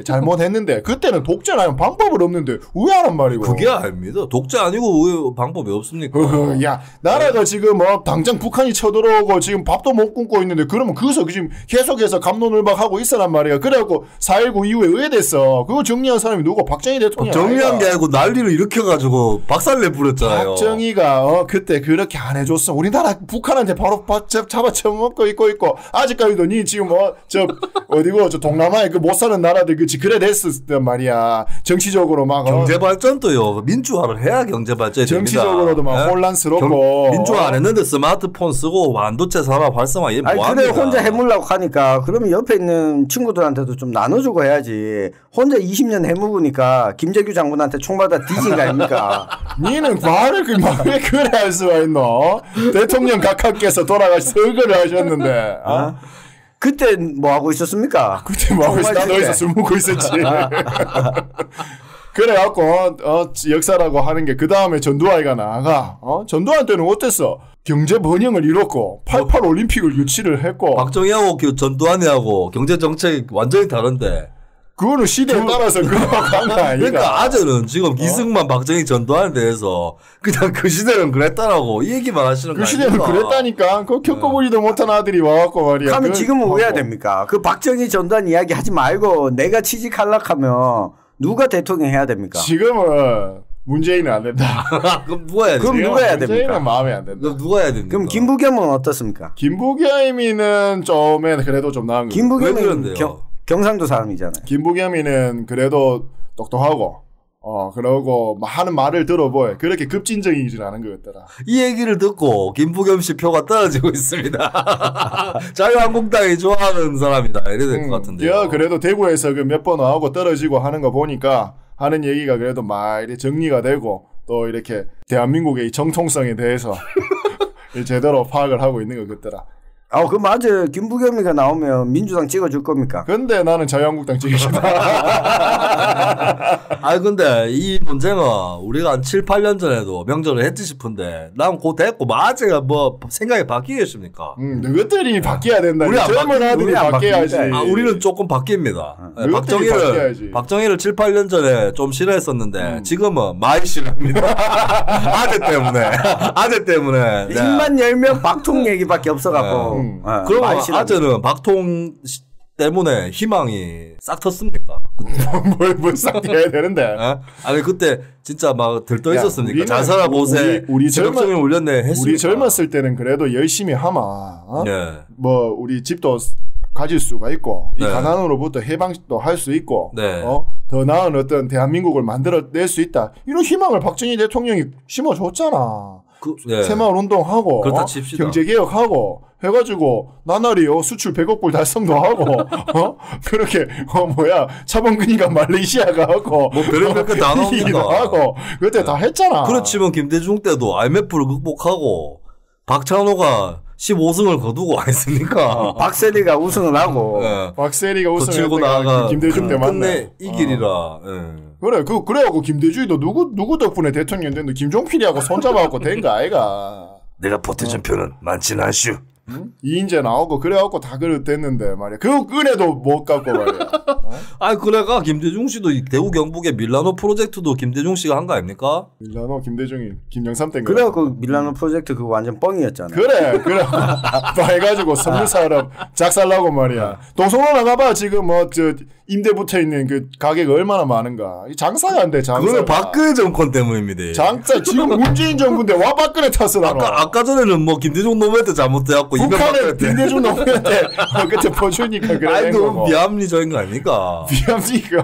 잘못했는데 그때는 독재라면 방법은 없는데 왜 하란 말이고. 그게 아닙니다. 독재 아니고 왜 방법이 없습니까? 야 나라가 지금 당장 북한이 쳐들어오고 지금 밥도 못 굶고 있는데 그러면 거기서 지금 계속해서 갑론을박하고 있어란 말이야. 그래갖고 4.19 이후에 왜 됐어? 그거 정리한 사람이 누구? 박정희 대통령. 정리한 게 아니고 난리를 일으켜가지고 박살내 부렸잖아요. 박정희가 그때 그렇게 안 해줬어. 우리나라 북한한테 바로 잡아쳐먹고 있고 아직까지도 니 지금 어디고 저 동남아에 그 못 사는 나라들 그래 됐었단 말이야. 정치적으로 막 경제 발전도요. 민주화를 해야 경제 발전이 됩니다. 정치적으로도 막 혼란스럽고 민주화 안 했는데 스마트폰 쓰고 반도체 산업 활성화 이게 뭐합니까? 그래 혼자 해물라고 하니까 그러면 옆에 있는 친구들한테도 좀 나눠주고 해야지. 혼자 20년 해묵으니까 김재규 장군한테 총받아 뒤진 거 아닙니까? 니는 말을 왜 그래 할 수가 있노? 대통령 각하께서 돌아가시 설거를 하셨는데. 그때 뭐 하고 있었습니까? 그때 뭐 하고 있었지? 나도 어디서 술 먹고 있었지. 그래갖고 역사라고 하는 게 그 다음에 전두환이가 나가. 전두환 때는 어땠어? 경제 번영을 이뤘고 88 올림픽을 유치를 했고. 박정희하고 전두환이하고 경제 정책이 완전히 다른데. 그거는 시대에 따라서 그런 거 아니야. 그러니까 아저는 지금 이승만, 박정희, 전두환에 대해서 그냥 그 시대는 그랬다라고 이 얘기만 하시는 거 아니야. 그 시대는 그랬다니까. 그거 겪어보지도 못한 아들이 와갖고 말이야. 그러면 지금은 왜 해야 됩니까? 그 박정희, 전두환 이야기 하지 말고 내가 취직하려면 누가 대통령 해야 됩니까? 지금은 문재인은 안 된다. 그럼 누가 해야 됩니까? 그럼 누가 해야 됩니까? 문재인은 마음에 안 된다. 그럼 누가 해야 됩니까? 그럼 김부겸은 어떻습니까? 김부겸이는 좀에 그래도 좀 나은 거. 김부겸은 경상도 사람이잖아요. 김부겸이는 그래도 똑똑하고 그러고 하는 말을 들어보여. 그렇게 급진적이진 않은 것 같더라. 이 얘기를 듣고 김부겸 씨 표가 떨어지고 있습니다. 자유한국당이 좋아하는 사람이다. 이래야 될 것 같은데요. 그래도 대구에서 그 몇 번 나오고 떨어지고 하는 거 보니까 하는 얘기가 그래도 막 이렇게 정리가 되고 또 이렇게 대한민국의 이 정통성에 대해서 제대로 파악을 하고 있는 것 같더라. 그럼 맞아. 김부겸이가 나오면 민주당 찍어줄 겁니까? 근데 나는 자유한국당 찍으시다. 근데 이 논쟁은 우리가 한 7, 8년 전에도 명절을 했지 싶은데 난 곧 됐고 아직 뭐 생각이 바뀌겠습니까? 너희들이 바뀌어야 된다. 우리 젊은 아들이 바뀌어야지. 우리는 조금 바뀝니다. 박정희를 7, 8년 전에 좀 싫어했었는데 지금은 많이 싫어합니다. 아재 때문에. 입만 열면 박통 얘기밖에 없어갖고. 그러면 아재는 박통 때문에 희망이 싹 텄습니까? 뭘 싹 튀어야 되는데. 아니 그때 진짜 막 들떠 있었습니까? 잘 살아보세. 우리 젊은 올렸네 했습니까? 우리 젊었을 때는 그래도 열심히 하마. 뭐 우리 집도 가질 수가 있고 이 가난으로부터 해방도 할 수 있고 더 나은 어떤 대한민국을 만들어낼 수 있다. 이런 희망을 박정희 대통령이 심어줬잖아. 새마을 운동하고 경제개혁하고 해가지고 나날이 수출 100억 불 달성도 하고 그렇게 차범근이가 말레이시아가 하고 뭐 별의별 게 다 나옵니다. 하고 그때 다 했잖아. 그렇지만 김대중 때도 IMF를 극복하고 박찬호가 15승을 거두고 와 있으니까. 박세리가 우승을 하고. 박세리가 우승을 거치고 나가 김대중 때 끝내 이길이라. 그래, 그래갖고 김대중이도 누구 덕분에 대통령 됐는데 김종필이하고 손잡아갖고 된 거 아이가. 내가 보태준 표는 많지는 않슈. 이인재 나오고 그래갖고 다 됐는데 말이야. 그 은혜도 못 갖고 말이야. 아니 그래가 김대중 씨도 대구 경북의 밀라노 프로젝트도 김대중 씨가 한 거 아닙니까? 밀라노 김대중이 김영삼 땐 그래갖고 밀라노 프로젝트 그거 완전 뻥이었잖아. 그래 해가지고 섬유사업 작살나고 말이야. 동성로 나가봐 지금 뭐 임대 붙어 있는 그 가게가 얼마나 많은가. 장사가 안 돼. 장사. 그건 박근혜 정권 때문입니다. 장사 지금 문재인 정부인데 와 박근혜 탔어 나는. 아까 전에는 뭐 김대중 노무현 때 잘못돼갖고 북한에 김대중 노무현 때 그때 퍼주니까 그래. 아니 너무 비합리적인 거 아닙니까?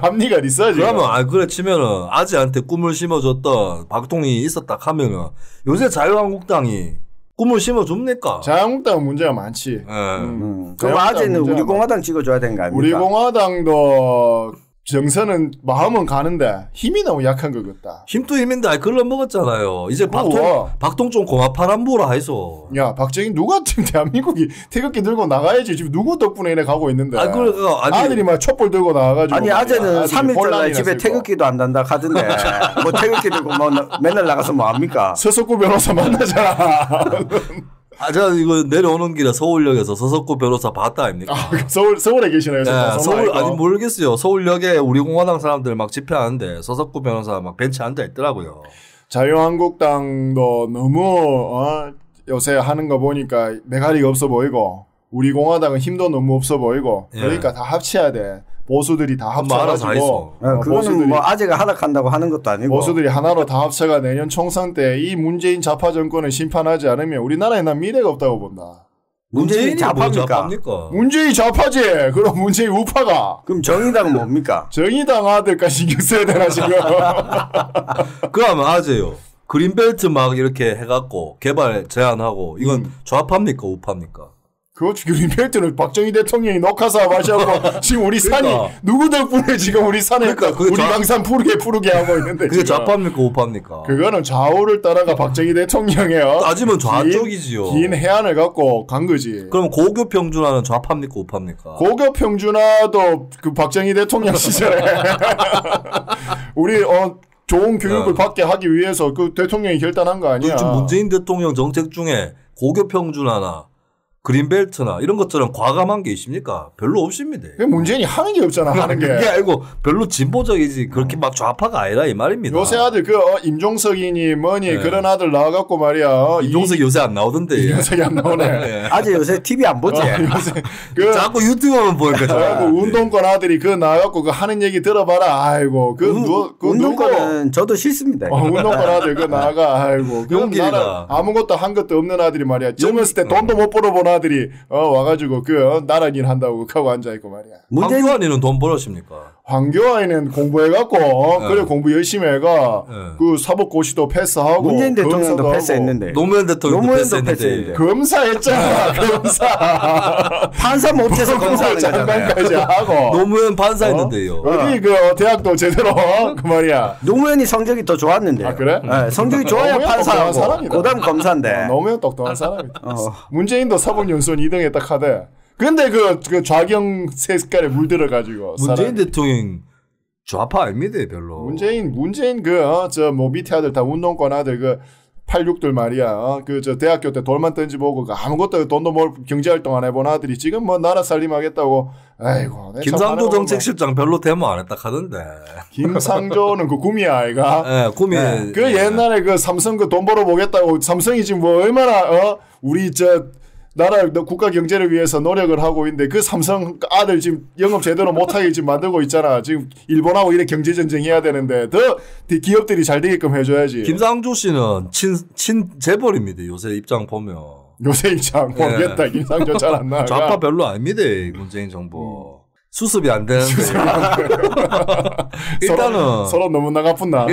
합리가 있어야지. 그러면 그래 치면은 아재한테 꿈을 심어줬던 박통이 있었다 하면은 요새 자유한국당이 꿈을 심어줍니까? 자유한국당은 문제가 많지. 그럼 아재는 우리 공화당 찍어줘야 되는 거 아닙니까? 우리 공화당도 정선은 마음은 가는데 힘이 너무 약한 것 같다. 힘도 힘인데 글러 먹었잖아요. 이제 박통 좀 고마파란 부라 해서. 야 박정희 누가 지금 대한민국이 태극기 들고 나가야지. 지금 누구 덕분에 이래 가고 있는데. 아들이 막 촛불 들고 나가가지고. 아니 아재는 3일절 집에 태극기도 안 단다 하던데. 뭐 태극기 들고 뭐 맨날 나가서 뭐 합니까? 서석구 변호사 만나잖아. 제가 이거 내려오는 길에 서울역에서 서석구 변호사 봤다 아닙니까? 서울에 계시나요? 네, 서울 아니 모르겠어요. 서울역에 우리 공화당 사람들 막 집회하는데 서석구 변호사 막 벤치에 앉아 있더라고요. 자유한국당도 너무 요새 하는 거 보니까 메가리가 없어 보이고 우리 공화당은 힘도 너무 없어 보이고 그러니까 다 합쳐야 돼. 보수들이 다 합쳐가지고 그거는 뭐 아재가 하락한다고 하는 것도 아니고 보수들이 하나로 다 합쳐가 내년 총선 때 이 문재인 좌파 정권을 심판하지 않으면 우리나라에 난 미래가 없다고 본다. 문재인이 좌파입니까? 문재인이 좌파지. 그럼 문재인 우파가. 그럼 정의당은 뭡니까? 정의당 아들까지 신경 써야 되나 지금. 그러면 아재요. 그린벨트 막 이렇게 해갖고 개발 제한하고 이건 좌파입니까 우파입니까? 그렇지. 그린벨트는 박정희 대통령이 녹화사업 하셔서 지금 우리 산이 누구 덕분에 지금 우리 산에 우리 강산 푸르게 하고 있는데 그게 좌파입니까 우파입니까? 그거는 좌우를 따라가 박정희 대통령이에요. 따지면 좌쪽이지요. 긴 해안을 갖고 간 거지. 그럼 고교 평준화는 좌파입니까 우파입니까? 고교 평준화도 그 박정희 대통령 시절에 우리 좋은 교육을 받게 하기 위해서 그 대통령이 결단한 거 아니야. 지금 문재인 대통령 정책 중에 고교 평준화나 그린벨트나 이런 것처럼 과감한 게 있습니까? 별로 없습니다. 문재인이 하는 게 없잖아. 하는 게. 그게 아니고 별로 진보적이지 그렇게 막 좌파가 아니라 이 말입니다. 요새 아들 임종석이니 뭐니 그런 아들 나와갖고 말이야. 임종석이 요새 안 나오던데. 임종석이 안 나오네. 아직 요새 TV 안 보지. 요새 자꾸 유튜브만 보니까 자꾸 운동권 아들이 그 나와갖고 그 하는 얘기 들어봐라. 아이고 운동권은 저도 싫습니다. 운동권 아들 그 나가. 아이고 그럼 나는 아무것도 한 것도 없는 아들이 말이야. 젊었을 때 돈도 못 벌어본 아들이 와가지고 나라긴 한다고 하고 앉아있고 말이야. 황교안이는 돈 벌었습니까? 황교안이는 공부해갖고 그래 공부 열심히 해가 그 사법고시도 패스하고 문재인 대통령도 패스했는데 노무현 대통령도 패스했는데 검사했잖아. 검사 판사 못해서 검사하는 장관까지 하고 노무현 판사했는데요. 어디 그 대학도 제대로 그 말이야. 노무현이 성적이 더 좋았는데. 아 그래? 네, 성적이 좋아야 판사하고 그다음 검사인데. 노무현 똑똑한 사람이다. 문재인도 사법연수원 2등 했다 카대. 근데 그 좌경 색깔에 물들어가지고. 문재인 대통령 좌파 아닙니다, 별로. 문재인 저 뭐 밑에 아들 다 운동권 아들 86들 말이야. 저 대학교 때 돌만 던지보고 아무것도 돈도 경제활동 안 해본 아들이 지금 뭐 나라 살림하겠다고. 아이고. 김상조 정책실장 별로 데모 안 했다 하던데. 김상조는 그 구미야, 아이가. 네, 구미. 네. 그 옛날에 그 삼성 그 돈 벌어보겠다고 삼성이 지금 뭐 얼마나 우리 나라 국가 경제를 위해서 노력을 하고 있는데 그 삼성 아들 지금 영업 제대로 못하게 지금 만들고 있잖아. 지금 일본하고 이래 경제 전쟁 해야 되는데 더 기업들이 잘 되게끔 해줘야지. 김상조 씨는 친 재벌입니다. 요새 입장 보면. 요새 입장 모르겠다. 네. 김상조 잘 안 나가. 좌파 별로 아닙니다. 문재인 정부. 수습이 안 되는데. 일단은. 서로 너무 나가뿐나.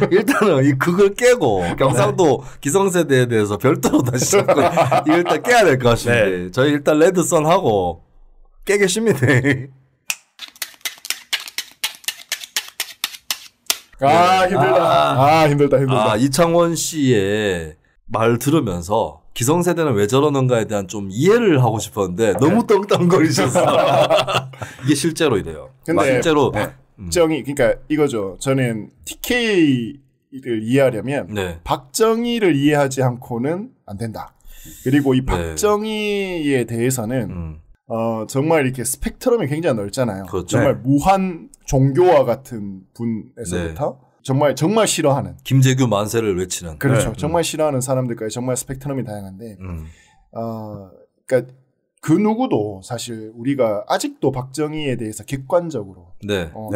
일단은 그걸 깨고 경상도 기성세대에 대해서 별도로 다시 이걸 일단 깨야 될 것 같습니다. 네. 저희 일단 레드선 하고 깨겠습니다. 힘들다. 힘들다. 이창원 씨의 말 들으면서 기성세대는 왜 저러는가에 대한 좀 이해를 하고 싶었는데 너무 떵떵거리셔서 이게 실제로 이래요. 근데 실제로 박정희 그러니까 이거죠. 저는 TK를 이해하려면 박정희를 이해하지 않고는 안 된다. 그리고 이 박정희에 대해서는 정말 이렇게 스펙트럼이 굉장히 넓잖아요. 그렇죠. 정말 무한 종교와 같은 분에서부터 정말 싫어하는 김재규 만세를 외치는 그렇죠. 정말 싫어하는 사람들까지 정말 스펙트럼이 다양한데 그러니까 그 누구도 사실 우리가 아직도 박정희에 대해서 객관적으로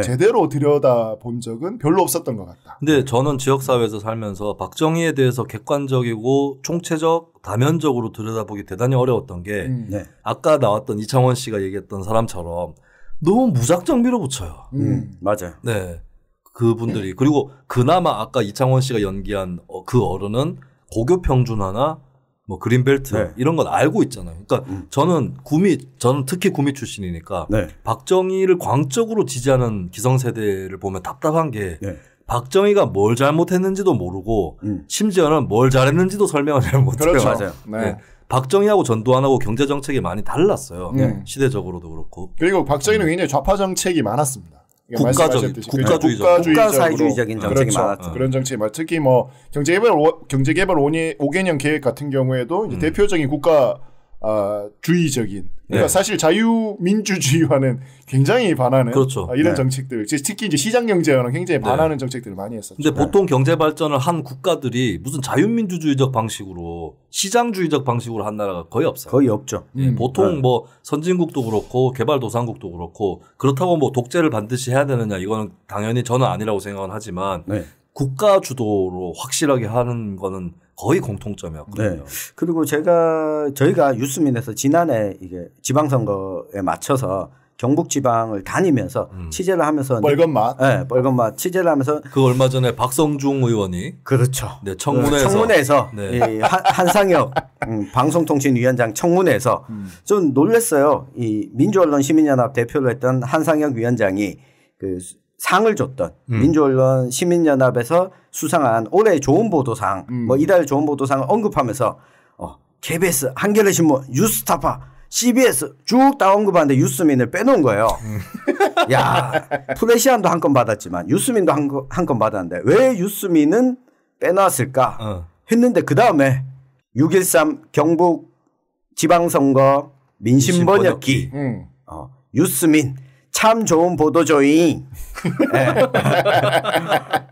제대로 들여다본 적은 별로 없었던 것 같다. 근데 저는 지역사회에서 살면서 박정희에 대해서 객관적이고 총체적, 다면적으로 들여다보기 대단히 어려웠던 게 아까 나왔던 이창원 씨가 얘기했던 사람처럼 너무 무작정 밀어붙여요. 맞아요. 네. 그분들이. 그리고 그나마 아까 이창원 씨가 연기한 그 어른은 고교 평준화나 뭐 그린벨트 이런 건 알고 있잖아요. 그러니까 저는 특히 구미 출신이니까 박정희를 광적으로 지지하는 기성세대를 보면 답답한 게 박정희가 뭘 잘못했는지도 모르고 심지어는 뭘 잘했는지도 설명을 잘 못해요. 그렇죠. 맞아요. 네. 박정희하고 전두환하고 경제 정책이 많이 달랐어요. 시대적으로도 그렇고. 그리고 박정희는 굉장히 좌파 정책이 많았습니다. 국가사회주의적인 정책이 그렇죠. 많았죠. 그런 정책이 특히 뭐 경제개발 5개년 계획 같은 경우에도 이제 대표적인 국가주의적인 그러니까 사실 자유민주주의와는 굉장히 반하는 이런 정책들 특히 이제 시장경제와는 굉장히 반하는 정책들을 많이 했었죠. 근데 보통 경제 발전을 한 국가들이 무슨 자유민주주의적 방식으로 시장주의적 방식으로 한 나라가 거의 없어요. 거의 없죠. 보통 뭐 선진국도 그렇고 개발도상국도 그렇고 그렇다고 뭐 독재를 반드시 해야 되느냐 이거는 당연히 저는 아니라고 생각은 하지만 국가 주도로 확실하게 하는 거는 거의 공통점이었거든요. 그리고 저희가 유스민에서 지난해 이게 지방선거에 맞춰서 경북 지방을 다니면서 취재를 하면서 뻘건맛. 뻘건맛 취재를 하면서 그 얼마 전에 박성중 의원이 그렇죠. 청문회에서 이 한상혁 방송통신위원장 청문회에서 좀 놀랐어요. 이 민주언론 시민연합 대표로 했던 한상혁 위원장이 그 상을 줬던 민주언론 시민연합에서 수상한 올해 좋은 보도상 뭐 이달 좋은 보도상을 언급하면서 KBS, 한겨레신문, 뉴스타파, CBS 쭉 다 언급하는데 유스민을 빼놓은 거예요. 야, 프레시안도 한 건 받았지만 유스민도 한 건 받았는데 왜 유스민은 빼놨을까 했는데 그 다음에 6.13 경북 지방선거 민심번역기 유스민 참 좋은 보도조잉.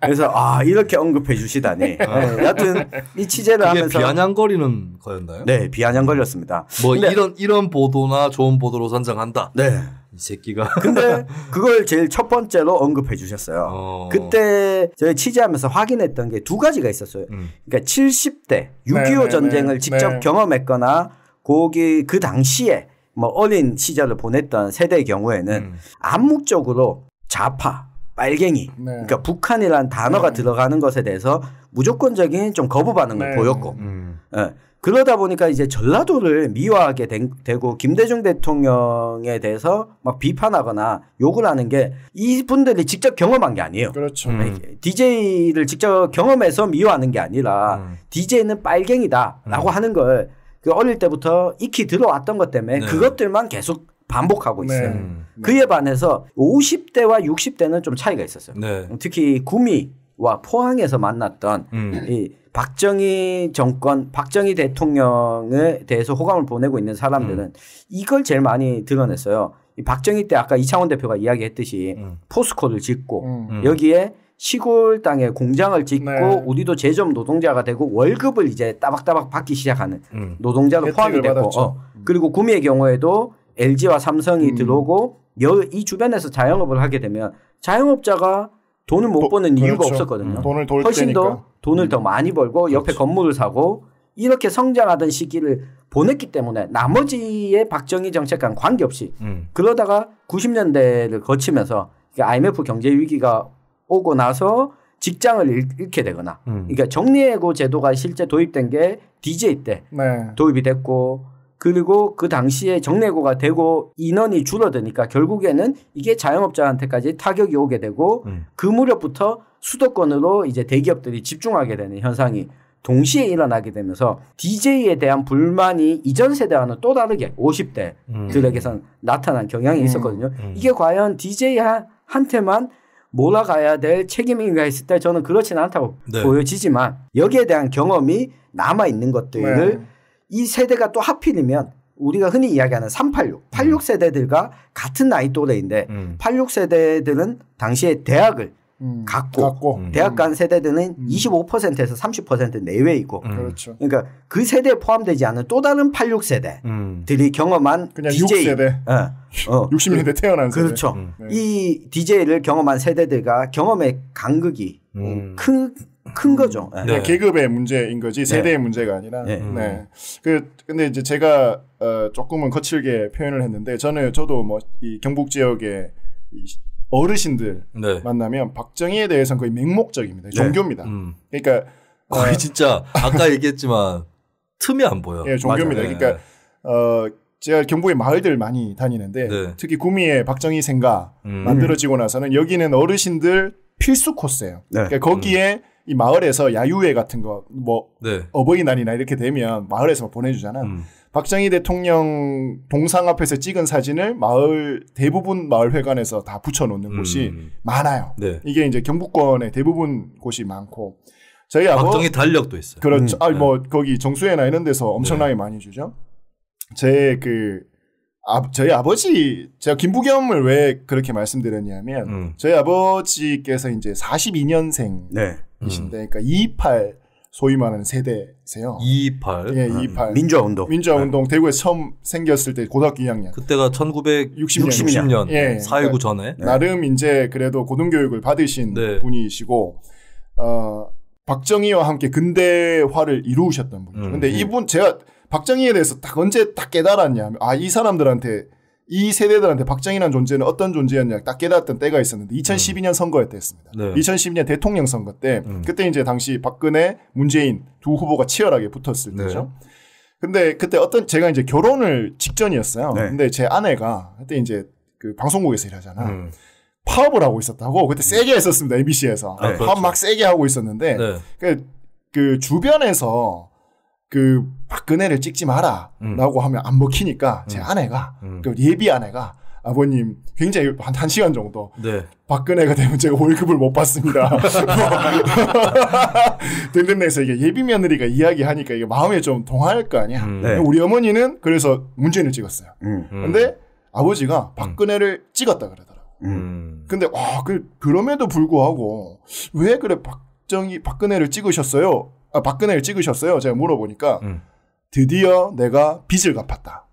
그래서 이렇게 언급해 주시다니. 여하튼 이 취재를 하면서 비아냥거리는 거였나요? 네, 비아냥거렸습니다. 뭐 이런 보도나 좋은 보도로 선정한다. 이 새끼가. 근데 그걸 제일 첫 번째로 언급해 주셨어요. 그때 저희 취재하면서 확인했던 게 두 가지가 있었어요. 그러니까 70대 6.25 전쟁을 직접 경험했거나 그 당시에 뭐 어린 시절을 보냈던 세대의 경우에는 암묵적으로 좌파, 빨갱이, 그러니까 북한이라는 단어가 들어가는 것에 대해서 무조건적인 좀 거부 반응을 보였고, 그러다 보니까 이제 전라도를 미화하게 되고 김대중 대통령에 대해서 막 비판하거나 욕을 하는 게 이분들이 직접 경험한 게 아니에요. 그렇죠. DJ를 직접 경험해서 미화하는 게 아니라 DJ는 빨갱이다라고 하는 걸 그 어릴 때부터 익히 들어왔던 것 때문에 그것들만 계속 반복하고 있어요. 그에 반해서 50대와 60대는 좀 차이가 있었어요. 특히 구미와 포항에서 만났던 이 박정희 정권, 박정희 대통령에 대해서 호감을 보내고 있는 사람들은 이걸 제일 많이 드러냈어요. 이 박정희 때 아까 이창원 대표가 이야기했듯이 포스코를 짓고 여기에 시골 땅에 공장을 짓고 우리도 제조업 노동자가 되고 월급을 이제 따박따박 받기 시작하는 노동자로 포함이 됐고 그리고 구미의 경우에도 LG와 삼성이 들어오고 이 주변에서 자영업을 하게 되면 자영업자가 돈을 못 버는 이유가 없었거든요. 훨씬 더 돈을 더 많이 벌고 옆에 건물을 사고 이렇게 성장하던 시기를 보냈기 때문에 나머지의 박정희 정책과는 관계없이 그러다가 90년대를 거치면서 IMF 경제 위기가 오고 나서 직장을 잃게 되거나 그러니까 정리해고 제도가 실제 도입된 게 DJ 때 도입이 됐고 그리고 그 당시에 정리해고가 되고 인원이 줄어드니까 결국에는 이게 자영업자한테까지 타격이 오게 되고 그 무렵부터 수도권으로 이제 대기업들이 집중하게 되는 현상이 동시에 일어나게 되면서 DJ에 대한 불만이 이전 세대와는 또 다르게 50대들에게선 나타난 경향이 있었거든요. 이게 과연 DJ한테만 몰아가야 될 책임인가 했을 때 저는 그렇지는 않다고 보여지지만 여기에 대한 경험이 남아있는 것들을 이 세대가 또 하필이면 우리가 흔히 이야기하는 386, 86세대들과 같은 나이 또래인데 86세대들은 당시에 대학을 갖고 대학 간 세대들은 25%에서 30% 내외이고 그렇죠. 그러니까 그 세대에 포함되지 않은 또 다른 86세대들이 경험한 그냥 DJ 6세대 60년대 태어난 세대 그렇죠. 이 DJ를 경험한 세대들과 경험의 간극이 큰 거죠. 네. 계급의 문제인 거지 세대의 문제가 아니라. 네. 근데 이제 제가 조금은 거칠게 표현을 했는데 저도 뭐 이 경북 지역의 어르신들 만나면 박정희에 대해서는 거의 맹목적입니다. 종교입니다. 그러니까 거의 진짜 아까 얘기했지만 틈이 안 보여. 예, 종교입니다. 그러니까 제가 경북의 마을들 많이 다니는데 특히 구미의 박정희 생가 만들어지고 나서는 여기는 어르신들 필수 코스예요. 그러니까 거기에 이 마을에서 야유회 같은 거 뭐 어버이날이나 이렇게 되면 마을에서 보내주잖아. 박정희 대통령 동상 앞에서 찍은 사진을 대부분 마을회관에서 다 붙여놓는 곳이 많아요. 이게 이제 경북권의 대부분 곳이 많고 저희 박정희 달력도 있어요. 그렇죠. 뭐 거기 정수회나 이런 데서 엄청나게 많이 주죠. 저희 아버지 제가 김부겸을 왜 그렇게 말씀드렸냐면 저희 아버지께서 이제 42년생이신데 그러니까 228 소위 말하는 세대세요. 228. 예, 228. 민주화운동. 대구에서 처음 생겼을 때 고등학교 2학년. 그때가 1960년. 예. 4.19 전에. 나름 이제 그래도 고등교육을 받으신 분이시고, 박정희와 함께 근대화를 이루셨던 분이죠. 근데 이분, 제가 박정희에 대해서 언제 딱 깨달았냐면, 이 사람들한테 이 세대들한테 박정희라는 존재는 어떤 존재였냐 딱 깨달았던 때가 있었는데 2012년 선거에 때였습니다. 2012년 대통령 선거 때 그때 이제 당시 박근혜, 문재인 두 후보가 치열하게 붙었을 때죠. 근데 그때 제가 이제 결혼을 직전이었어요. 근데 제 아내가 그때 이제 그 방송국에서 일하잖아. 파업을 하고 있었다고 그때 세게 했었습니다. MBC에서. 파업 막 세게 하고 있었는데 그 주변에서 그 박근혜를 찍지 마라라고 하면 안 먹히니까 제 아내가 그 예비 아내가 아버님 굉장히 한 1시간 정도 박근혜가 되면 제가 월급을 못 받습니다. 든든해서 이게 예비 며느리가 이야기하니까 이게 마음에 좀 동할 거 아니야. 우리 어머니는 그래서 문재인을 찍었어요. 근데 아버지가 박근혜를 찍었다 그러더라고. 근데 그럼에도 불구하고 왜 그래 박근혜를 찍으셨어요? 박근혜를 찍으셨어요? 제가 물어보니까 드디어 내가 빚을 갚았다.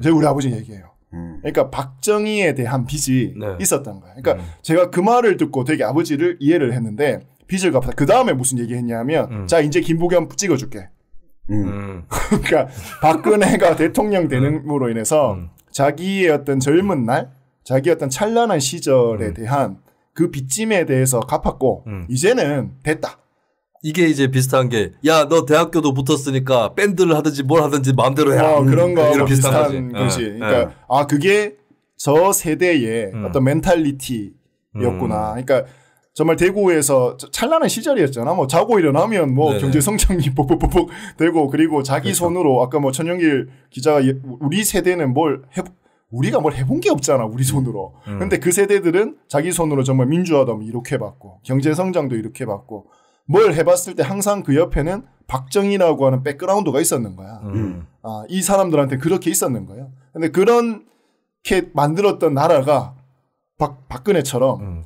제가 우리 아버지 얘기해요. 그러니까 박정희에 대한 빚이 있었던 거예요. 그러니까 제가 그 말을 듣고 되게 아버지를 이해를 했는데 빚을 갚았다. 그 다음에 무슨 얘기했냐면 자 이제 김부겸 찍어줄게. 그러니까 박근혜가 대통령 되는으로 인해서 자기의 어떤 젊은 날, 자기의 어떤 찬란한 시절에 대한 그 빚짐에 대해서 갚았고 이제는 됐다. 이게 이제 비슷한 게, 야, 너 대학교도 붙었으니까 밴드를 하든지 뭘 하든지 마음대로 해라. 그런 거 비슷한 것이. 그러니까, 그게 저 세대의 어떤 멘탈리티였구나. 그러니까 정말 대구에서 찬란한 시절이었잖아. 뭐 자고 일어나면 뭐 경제 성장이 뻑뻑뻑 되고 그리고 자기 손으로 아까 뭐 천영길 기자가 우리 세대는 우리가 뭘 해본 게 없잖아, 우리 손으로. 근데 그 세대들은 자기 손으로 정말 민주화도 이렇게 받고 경제 성장도 이렇게 받고 뭘 해봤을 때 항상 그 옆에는 박정희라고 하는 백그라운드가 있었는 거야. 이 사람들한테 그렇게 있었는 거예요. 근데 그렇게 만들었던 나라가 박근혜처럼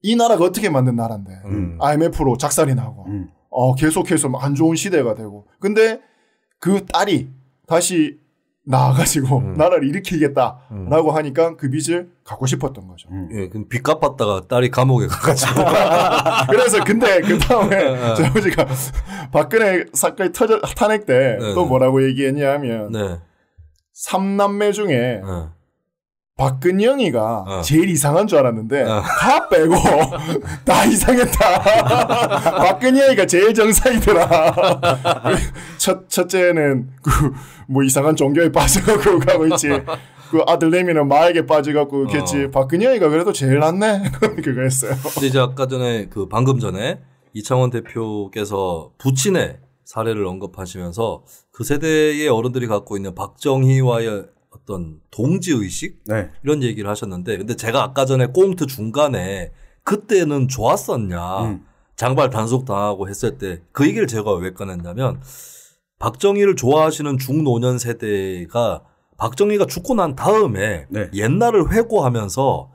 이 나라가 어떻게 만든 나라인데 IMF로 작살이 나고 계속해서 안 좋은 시대가 되고 근데 그 딸이 다시 나와가지고 나라를 일으키겠다라고 하니까 그 빚을 갚고 싶었던 거죠. 예, 그럼 빚 갚았다가 딸이 감옥에 가가지고. 그래서 근데 그 다음에 제 아버지가 박근혜 사건이 탄핵 때 또 뭐라고 얘기했냐면 3남매 중에 박근영이가 제일 이상한 줄 알았는데 다 빼고 다 이상했다. 박근영이가 제일 정상이더라. 첫째는 뭐 이상한 종교에 빠져가고 가고 있지. 그 아들내미는 마에게 빠져갖고 그랬지. 박근영이가 그래도 제일 낫네. 그거 했어요. 근데 이제 아까 전에 방금 전에 이창원 대표께서 부친의 사례를 언급하시면서 그 세대의 어른들이 갖고 있는 박정희와의 어떤 동지의식 네. 이런 얘기를 하셨는데 근데 제가 아까 전에 꽁트 중간에 그때는 좋았었냐 장발 단속 당하고 했을 때 그 얘기를 제가 왜 꺼냈냐면 박정희를 좋아하시는 중노년 세대가 박정희가 죽고 난 다음에 네. 옛날을 회고하면서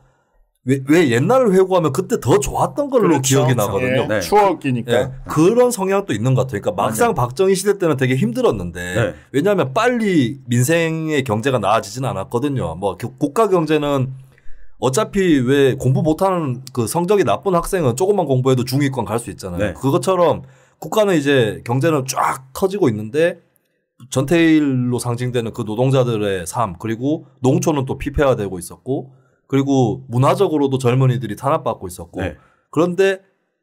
왜 옛날을 회고하면 그때 더 좋았던 걸로 그렇죠. 기억이 나거든요. 네. 추억이니까. 네. 그런 성향도 있는 것 같아요. 그러니까 막상 맞아요. 박정희 시대 때는 되게 힘들었는데 네. 왜냐하면 빨리 민생의 경제가 나아지진 않았거든요. 뭐 국가 경제는 어차피 왜 공부 못하는 그 성적이 나쁜 학생은 조금만 공부해도 중위권 갈 수 있잖아요. 네. 그것처럼 국가는 이제 경제는 쫙 커지고 있는데 전태일로 상징되는 그 노동자들의 삶 그리고 농촌은 또 피폐화되고 있었고 그리고 문화적으로도 젊은이들이 탄압받고 있었고 네. 그런데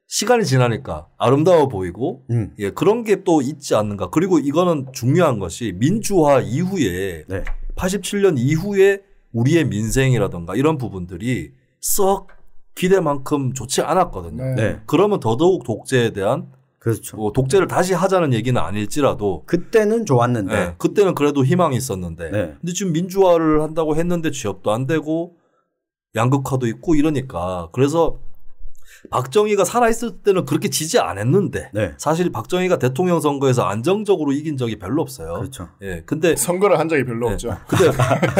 시간이 지나니까 아름다워 보이고 예, 그런 게 또 있지 않는가. 그리고 이거는 중요한 것이 민주화 이후에 네. 87년 이후에 우리의 민생이라든가 이런 부분들이 썩 기대만큼 좋지 않았거든요. 네. 그러면 더더욱 독재에 대한 그렇죠. 뭐 독재를 다시 하자는 얘기는 아닐지라도 그때는 좋았는데 네, 그때는 그래도 희망이 있었는데 네. 근데 지금 민주화를 한다고 했는데 취업도 안 되고 양극화도 있고 이러니까 그래서 박정희가 살아있을 때는 그렇게 지지 않았는데 네. 사실 박정희가 대통령 선거에서 안정적으로 이긴 적이 별로 없어요. 그렇죠. 예, 근데 선거를 한 적이 별로 네. 없죠. 근데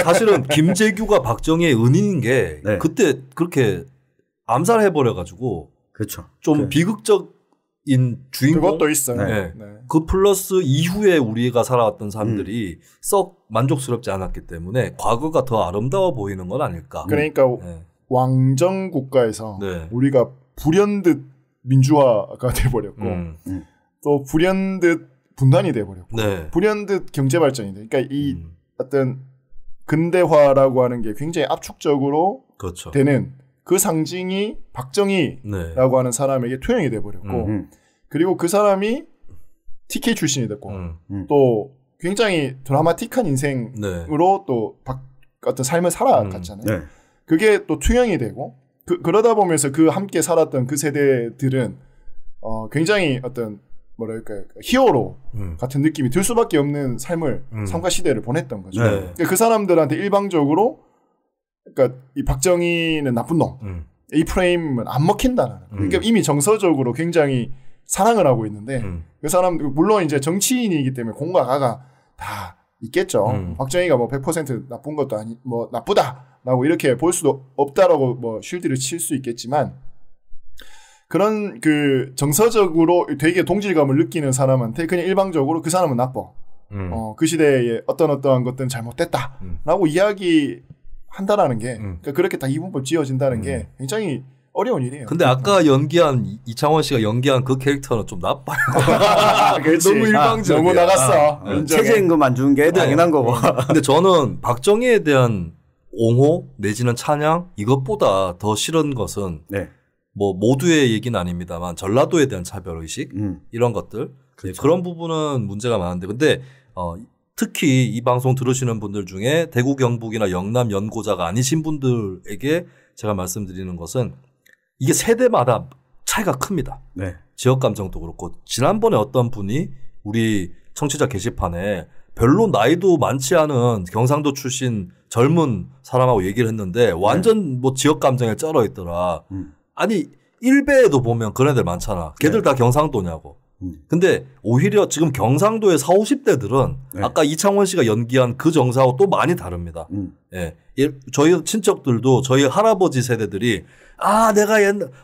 사실은 김재규가 박정희의 은인인 게 네. 그때 그렇게 암살해버려가지고 그렇죠. 좀 비극적인 주인공 그것도 있어요. 네. 네. 그 플러스 이후에 우리가 살아왔던 사람들이 썩 만족스럽지 않았기 때문에 과거가 더 아름다워 보이는 건 아닐까. 그러니까 네. 왕정 국가에서 네. 우리가 불현듯 민주화가 돼버렸고 또 불현듯 분단이 돼버렸고 네. 불현듯 경제 발전이 돼. 그러니까 이 어떤 근대화라고 하는 게 굉장히 압축적으로 그렇죠. 되는 그 상징이 박정희라고 네. 하는 사람에게 투영이 돼버렸고 그리고 그 사람이 TK 출신이 됐고 또 굉장히 드라마틱한 인생으로 네. 또 어떤 삶을 살아갔잖아요. 네. 그게 또 투영이 되고 그러다 보면서 그 함께 살았던 그 세대들은 굉장히 어떤 뭐랄까 히어로 같은 느낌이 들 수밖에 없는 삶을 삶과 시대를 보냈던 거죠. 네. 그러니까 그 사람들한테 일방적으로 그러니까 이 박정희는 나쁜 놈, 이 프레임은 안 먹힌다는. 그러니까 이미 정서적으로 굉장히 사랑을 하고 있는데 그 사람 물론 이제 정치인이기 때문에 공과 가가 다 있겠죠. 박정희가 뭐 100% 나쁜 것도 아니 뭐 나쁘다라고 이렇게 볼 수도 없다라고 뭐 쉴드를 칠 수 있겠지만 그런 그 정서적으로 되게 동질감을 느끼는 사람한테 그냥 일방적으로 그 사람은 나빠. 그 시대에 어떠한 것들은 잘못됐다라고 이야기한다라는 게 그러니까 그렇게 다 이분법 지어진다는 게 굉장히 어려운 일이에요. 근데 아까 연기한 이창원 씨가 연기한 그 캐릭터는 좀 나빠요. 너무 일방적이야. 너무 나갔어. 최저임금 안 주는 게 당연한 거고. 근데 저는 박정희에 대한 옹호 내지는 찬양 이것보다 더 싫은 것은 네. 뭐 모두의 얘기는 아닙니다만 전라도에 대한 차별의식 이런 것들 그렇죠. 그런 부분은 문제가 많은데 근데 특히 이 방송 들으시는 분들 중에 대구 경북이나 영남 연고자가 아니신 분들에게 제가 말씀드리는 것은 이게 세대마다 차이가 큽니다. 네. 지역 감정도 그렇고 지난번에 어떤 분이 우리 청취자 게시판에 별로 나이도 많지 않은 경상도 출신 젊은 사람하고 얘기를 했는데 완전 뭐 지역 감정에 쩔어 있더라. 아니 1배에도 보면 그런 애들 많잖아. 걔들 다 경상도냐고. 근데 오히려 지금 경상도의 40, 50대들은 아까 이창원 씨가 연기한 그 정서하고 또 많이 다릅니다. 예. 저희 친척들도 저희 할아버지 세대들이 내가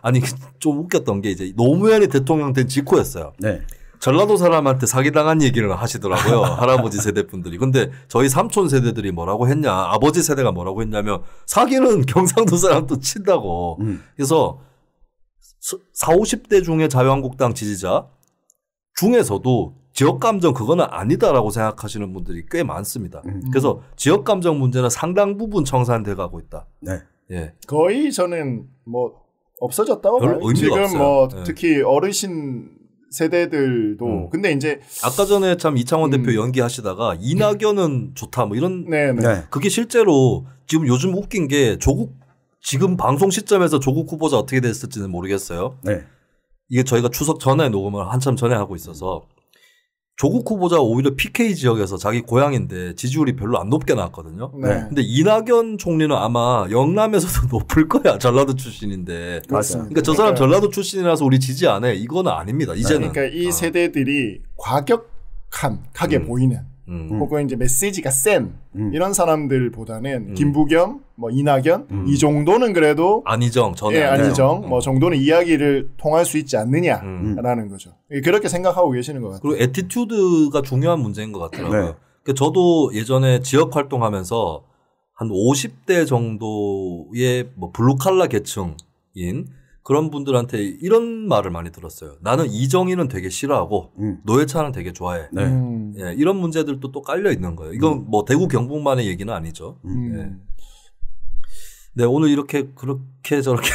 아니 좀 웃겼던 게 이제 노무현이 대통령 된 직후였어요. 네. 전라도 사람한테 사기당한 얘기를 하시더라고요. 할아버지 세대분들이. 근데 저희 삼촌 세대들이 뭐라고 했냐. 아버지 세대가 뭐라고 했냐면 사기는 경상도 사람도 친다고. 그래서 40, 50대 중에 자유한국당 지지자 중에서도 지역감정 그거는 아니다라고 생각하시는 분들이 꽤 많습니다. 그래서 지역감정 문제는 상당 부분 청산돼 가고 있다. 네. 예. 거의 저는 뭐 없어졌다고 봐요. 지금 없어요. 뭐 네. 특히 어르신 세대들도 근데 이제 아까 전에 참 이창원 대표 연기하시다가 이낙연은 좋다 뭐 이런 네. 그게 실제로 지금 요즘 웃긴 게 지금 방송 시점에서 조국 후보자 어떻게 됐을지는 모르겠어요. 네. 이게 저희가 추석 전에 녹음을 한참 전에 하고 있어서 조국 후보자가 오히려 PK 지역에서 자기 고향인데 지지율이 별로 안 높게 나왔거든요. 네. 근데 이낙연 총리는 아마 영남에서도 높을 거야. 전라도 출신인데. 맞습니다. 그러니까 저 사람 전라도 출신이라서 우리 지지 안 해. 이거는 아닙니다. 이제는. 그러니까 이 세대들이 과격하게 보이는 혹은 이제 메시지가 센 이런 사람들보다는 김부겸, 뭐 이낙연 이 정도는 그래도 안희정 전에 안희정 뭐 정도는 이야기를 통할 수 있지 않느냐라는 거죠. 그렇게 생각하고 계시는 것 같아요. 그리고 애티튜드가 중요한 문제인 것 같더라고요. 네. 그러니까 저도 예전에 지역 활동하면서 한 50대 정도의 뭐 블루칼라 계층인 그런 분들한테 이런 말을 많이 들었어요. 나는 이정희는 되게 싫어하고 노회찬은 되게 좋아해. 네. 예, 이런 문제들도 또 깔려 있는 거예요. 이건 뭐 대구 경북만의 얘기는 아니죠. 예. 네, 오늘 이렇게 그렇게 저렇게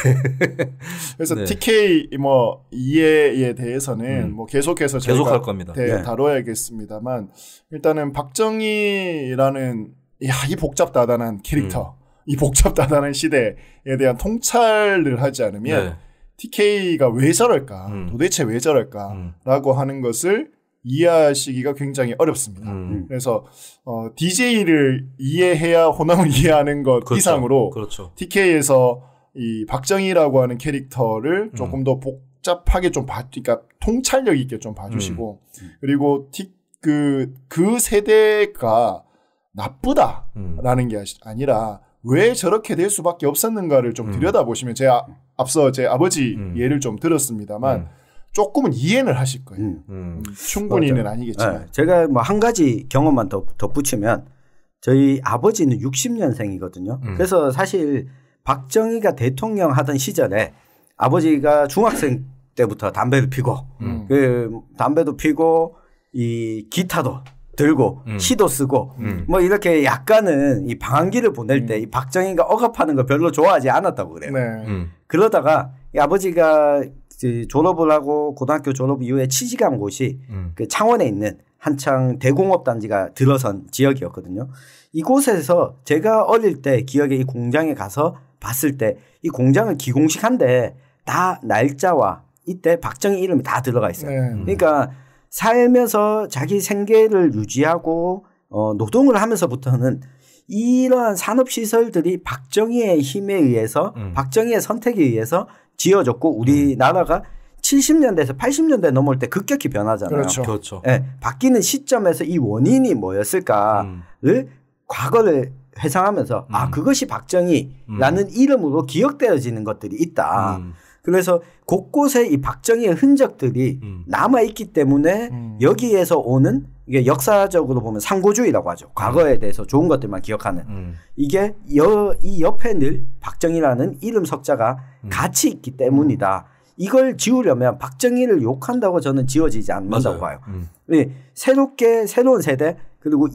그래서 네. TK 뭐 이해에 대해서는 뭐 계속해서 계속할 겁니다. 다뤄야겠습니다만 일단은 박정희라는 이 복잡다단한 캐릭터. 이 복잡다단한 시대에 대한 통찰을 하지 않으면 TK가 왜 저럴까 도대체 왜 저럴까라고 하는 것을 이해하시기가 굉장히 어렵습니다. 그래서 DJ를 이해해야 호남을 이해하는 것 그렇죠. 이상으로 그렇죠. TK에서 이 박정희라고 하는 캐릭터를 조금 더 복잡하게 좀 그러니까 통찰력 있게 좀 봐주시고 그리고 그 세대가 나쁘다라는 게 아니라 왜 저렇게 될 수밖에 없었는가를 좀 들여다보시면 제가 앞서 제 아버지 예를 좀 들었습니다만 조금은 이해는 하실 거예요. 충분히는 아니겠지만. 네. 제가 뭐 한 가지 경험만 더 덧붙이면 저희 아버지는 60년생이거든요. 그래서 사실 박정희가 대통령 하던 시절에 아버지가 중학생 때부터 담배도 피고 담배도 피고 이 기타도 들고 시도 쓰고 뭐 이렇게 약간은 이 방황기를 보낼 때 이 박정희가 억압하는 걸 별로 좋아하지 않았다고 그래요. 네. 그러다가 이 아버지가 졸업을 하고 고등학교 졸업 이후에 취직한 곳이 그 창원에 있는 한창 대공업단지가 들어선 지역이었거든요. 이곳에서 제가 어릴 때 기억에 이 공장에 가서 봤을 때 이 공장을 기공식한데 다 날짜와 이때 박정희 이름이 다 들어가 있어요. 그러니까 살면서 자기 생계를 유지하고 노동을 하면서부터는 이러한 산업시설들이 박정희의 힘에 의해서 박정희의 선택에 의해서 지어졌고 우리나라가 70년대에서 80년대 넘어올 때 급격히 변하잖아요. 그렇죠. 네, 바뀌는 시점에서 이 원인이 뭐였을까를 과거를 회상하면서 그것이 박정희라는 이름으로 기억되어지는 것들이 있다. 그래서 곳곳에 이 박정희의 흔적들이 남아있기 때문에 여기에서 오는 이게 역사적으로 보면 상고주의라고 하죠. 과거에 대해서 좋은 것들만 기억하는. 이게 이 옆에 늘 박정희라는 이름 석자가 같이 있기 때문이다. 이걸 지우려면 박정희를 욕한다고 저는 지워지지 않는다고 봐요. 새로운 세대 그리고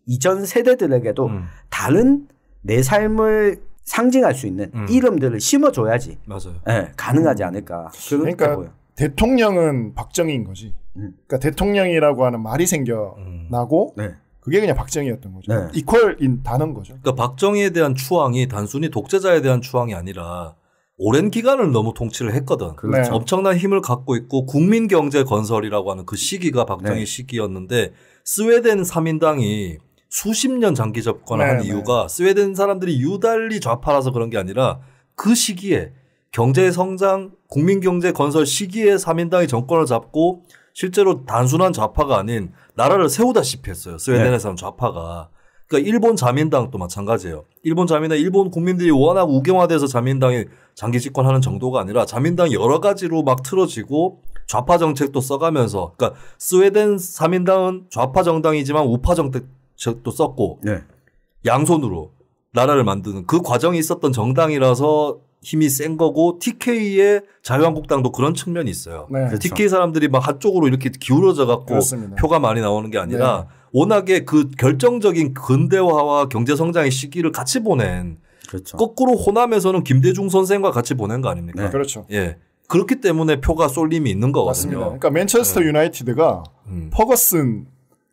이전 세대들에게도 다른 내 삶을 상징할 수 있는 이름들을 심어줘야지 맞아요. 네, 가능하지 않을까. 그러니까 보여. 대통령은 박정희인 거지. 그러니까 대통령이라고 하는 말이 생겨나고 그게 그냥 박정희였던 거죠. 이퀄인 단어인 거죠. 그러니까 박정희에 대한 추앙이 단순히 독재자에 대한 추앙이 아니라 오랜 기간을 너무 통치를 했거든. 그렇죠. 엄청난 힘을 갖고 있고 국민 경제 건설이라고 하는 그 시기가 박정희 시기였는데 스웨덴 3인당이 수십 년 장기 집권을 한 이유가 스웨덴 사람들이 유달리 좌파라서 그런 게 아니라 그 시기에 경제 성장, 국민 경제 건설 시기에 3인당이 정권을 잡고 실제로 단순한 좌파가 아닌 나라를 세우다시피 했어요. 스웨덴에서는 좌파가. 그러니까 일본 자민당도 마찬가지예요. 일본 자민당, 일본 국민들이 워낙 우경화돼서 자민당이 장기 집권하는 정도가 아니라 자민당이 여러 가지로 막 틀어지고 좌파 정책도 써가면서 그러니까 스웨덴 3인당은 좌파 정당이지만 우파 정책도 썼고 양손으로 나라를 만드는 그 과정이 있었던 정당이라서 힘이 센 거고 TK의 자유한국당도 그런 측면이 있어요. 그렇죠. TK 사람들이 막 한쪽으로 이렇게 기울어져 갖고 표가 많이 나오는 게 아니라 워낙에 그 결정적인 근대화와 경제 성장의 시기를 같이 보낸 거꾸로 호남에서는 김대중 선생과 같이 보낸 거 아닙니까? 그렇죠. 예. 그렇기 때문에 표가 쏠림이 있는 거거든요. 맞습니다. 그러니까 맨체스터 유나이티드가 퍼거슨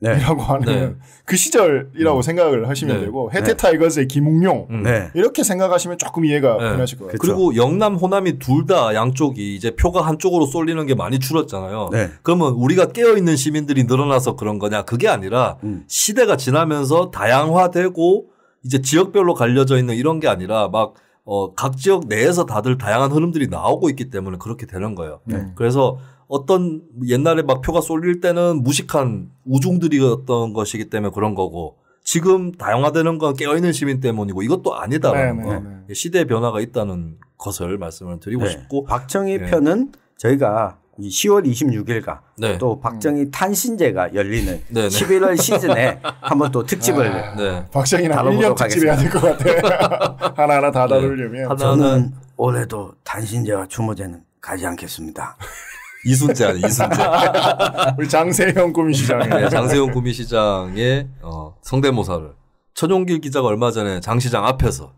이라고 하는 그 시절이라고 생각을 하시면 되고 혜태 타이거즈의 김웅용 이렇게 생각하시면 조금 이해가 편하실 것 같아요. 그리고 영남 호남이 둘 다 양쪽이 이제 표가 한쪽으로 쏠리는 게 많이 줄었잖아요. 그러면 우리가 깨어있는 시민들이 늘어나서 그런 거냐 그게 아니라 시대가 지나면서 다양화되고 이제 지역별로 갈려져 있는 이런 게 아니라 막 각 지역 내에서 다들 다양한 흐름들이 나오고 있기 때문에 그렇게 되는 거예요. 그래서 어떤 옛날에 막 표가 쏠릴 때는 무식한 우중들이었던 것이기 때문에 그런 거고 지금 다양화되는 건 깨어있는 시민 때문이고 이것도 아니다라는 거. 시대의 변화가 있다는 것을 말씀을 드리고 싶고 박정희 편은 저희가 10월 26일가 또 박정희 탄신제가 열리는 11월 시즌에 한번 또 특집을 박정희는 1년 특집해야 될 것 같아요. 하나하나 다 다루려면. 저는 올해도 탄신제와 추모제는 가지 않겠습니다. 이순재 아니 이순재. 우리 장세형 구미시장. 장세형 구미시장의 성대모사를 천용길 기자가 얼마 전에 장 시장 앞에서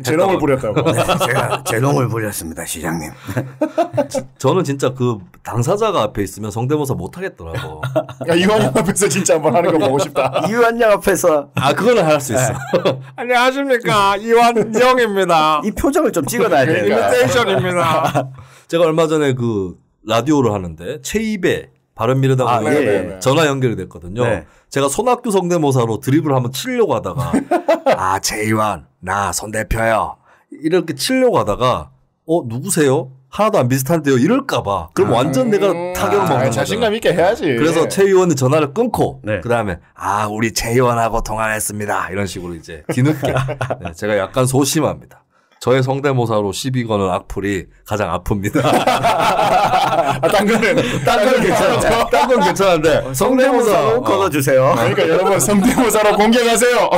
재롱을 부렸다고. 제가 재롱을 부렸습니다, 시장님. 저는 진짜 그 당사자가 앞에 있으면 성대모사 못 하겠더라고. 이완영 앞에서 진짜 한번 하는 거 보고 싶다. 이완영 앞에서. 그거는 할 수 있어. 안녕하십니까. 이완영입니다. 이 표정을 좀 찍어놔야 돼요. 이미테이션입니다. 제가 얼마 전에 그 라디오를 하는데 최입에 바른미래당 의원에 전화 연결이 됐거든요. 제가 손학규 성대모사로 드립을 한번 치려고 하다가 최이완 나 손 대표요 이렇게 치려고 하다가 누구세요? 하나도 안 비슷한데요 이럴까 봐. 그럼 완전 내가 타격을 먹는 거잖아. 자신감 있게 해야지. 그래서 최 의원이 전화를 끊고 그다음에 우리 최 의원하고 통화했습니다 이런 식으로 이제 뒤늦게 제가 약간 소심합니다. 저의 성대모사로 시비 거는 악플이 가장 아픕니다. 딴 거는 괜찮아요. 딴 건 괜찮은데 성대모사로 걸어주세요. 그러니까 여러분 성대모사로 공격하세요.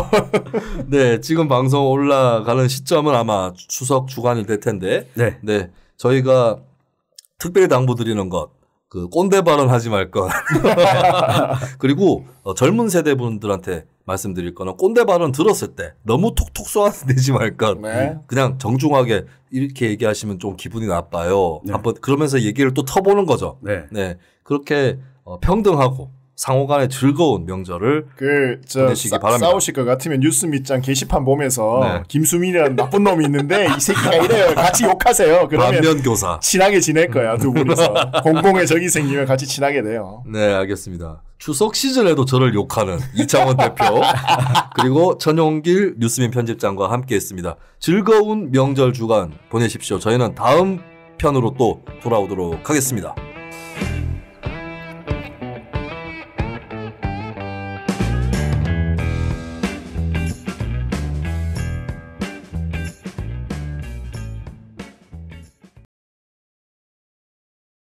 네, 지금 방송 올라가는 시점은 아마 추석 주간이 될 텐데, 저희가 특별히 당부드리는 것. 그 꼰대 발언하지 말 것. 그리고 젊은 세대 분들한테 말씀드릴 거는 꼰대 발언 들었을 때 너무 톡톡 쏘아내지 말 것. 그냥 정중하게 이렇게 얘기하시면 좀 기분이 나빠요. 한번 그러면서 얘기를 또 터보는 거죠. 그렇게 평등하고 상호간의 즐거운 명절을 보내시기 바랍니다. 싸우실 것 같으면 뉴스 밑장 게시판 보면서 김수민이라는 나쁜 놈이 있는데 이 새끼가 이래요. 같이 욕하세요. 그러면 반면교사. 친하게 지낼 거야 두 분이서. 공공의 적이 생기면 같이 친하게 돼요. 네, 알겠습니다. 추석 시즌에도 저를 욕하는 이창원 대표 그리고 천용길 뉴스민 편집장과 함께했습니다. 즐거운 명절 주간 보내십시오. 저희는 다음 편으로 또 돌아오도록 하겠습니다.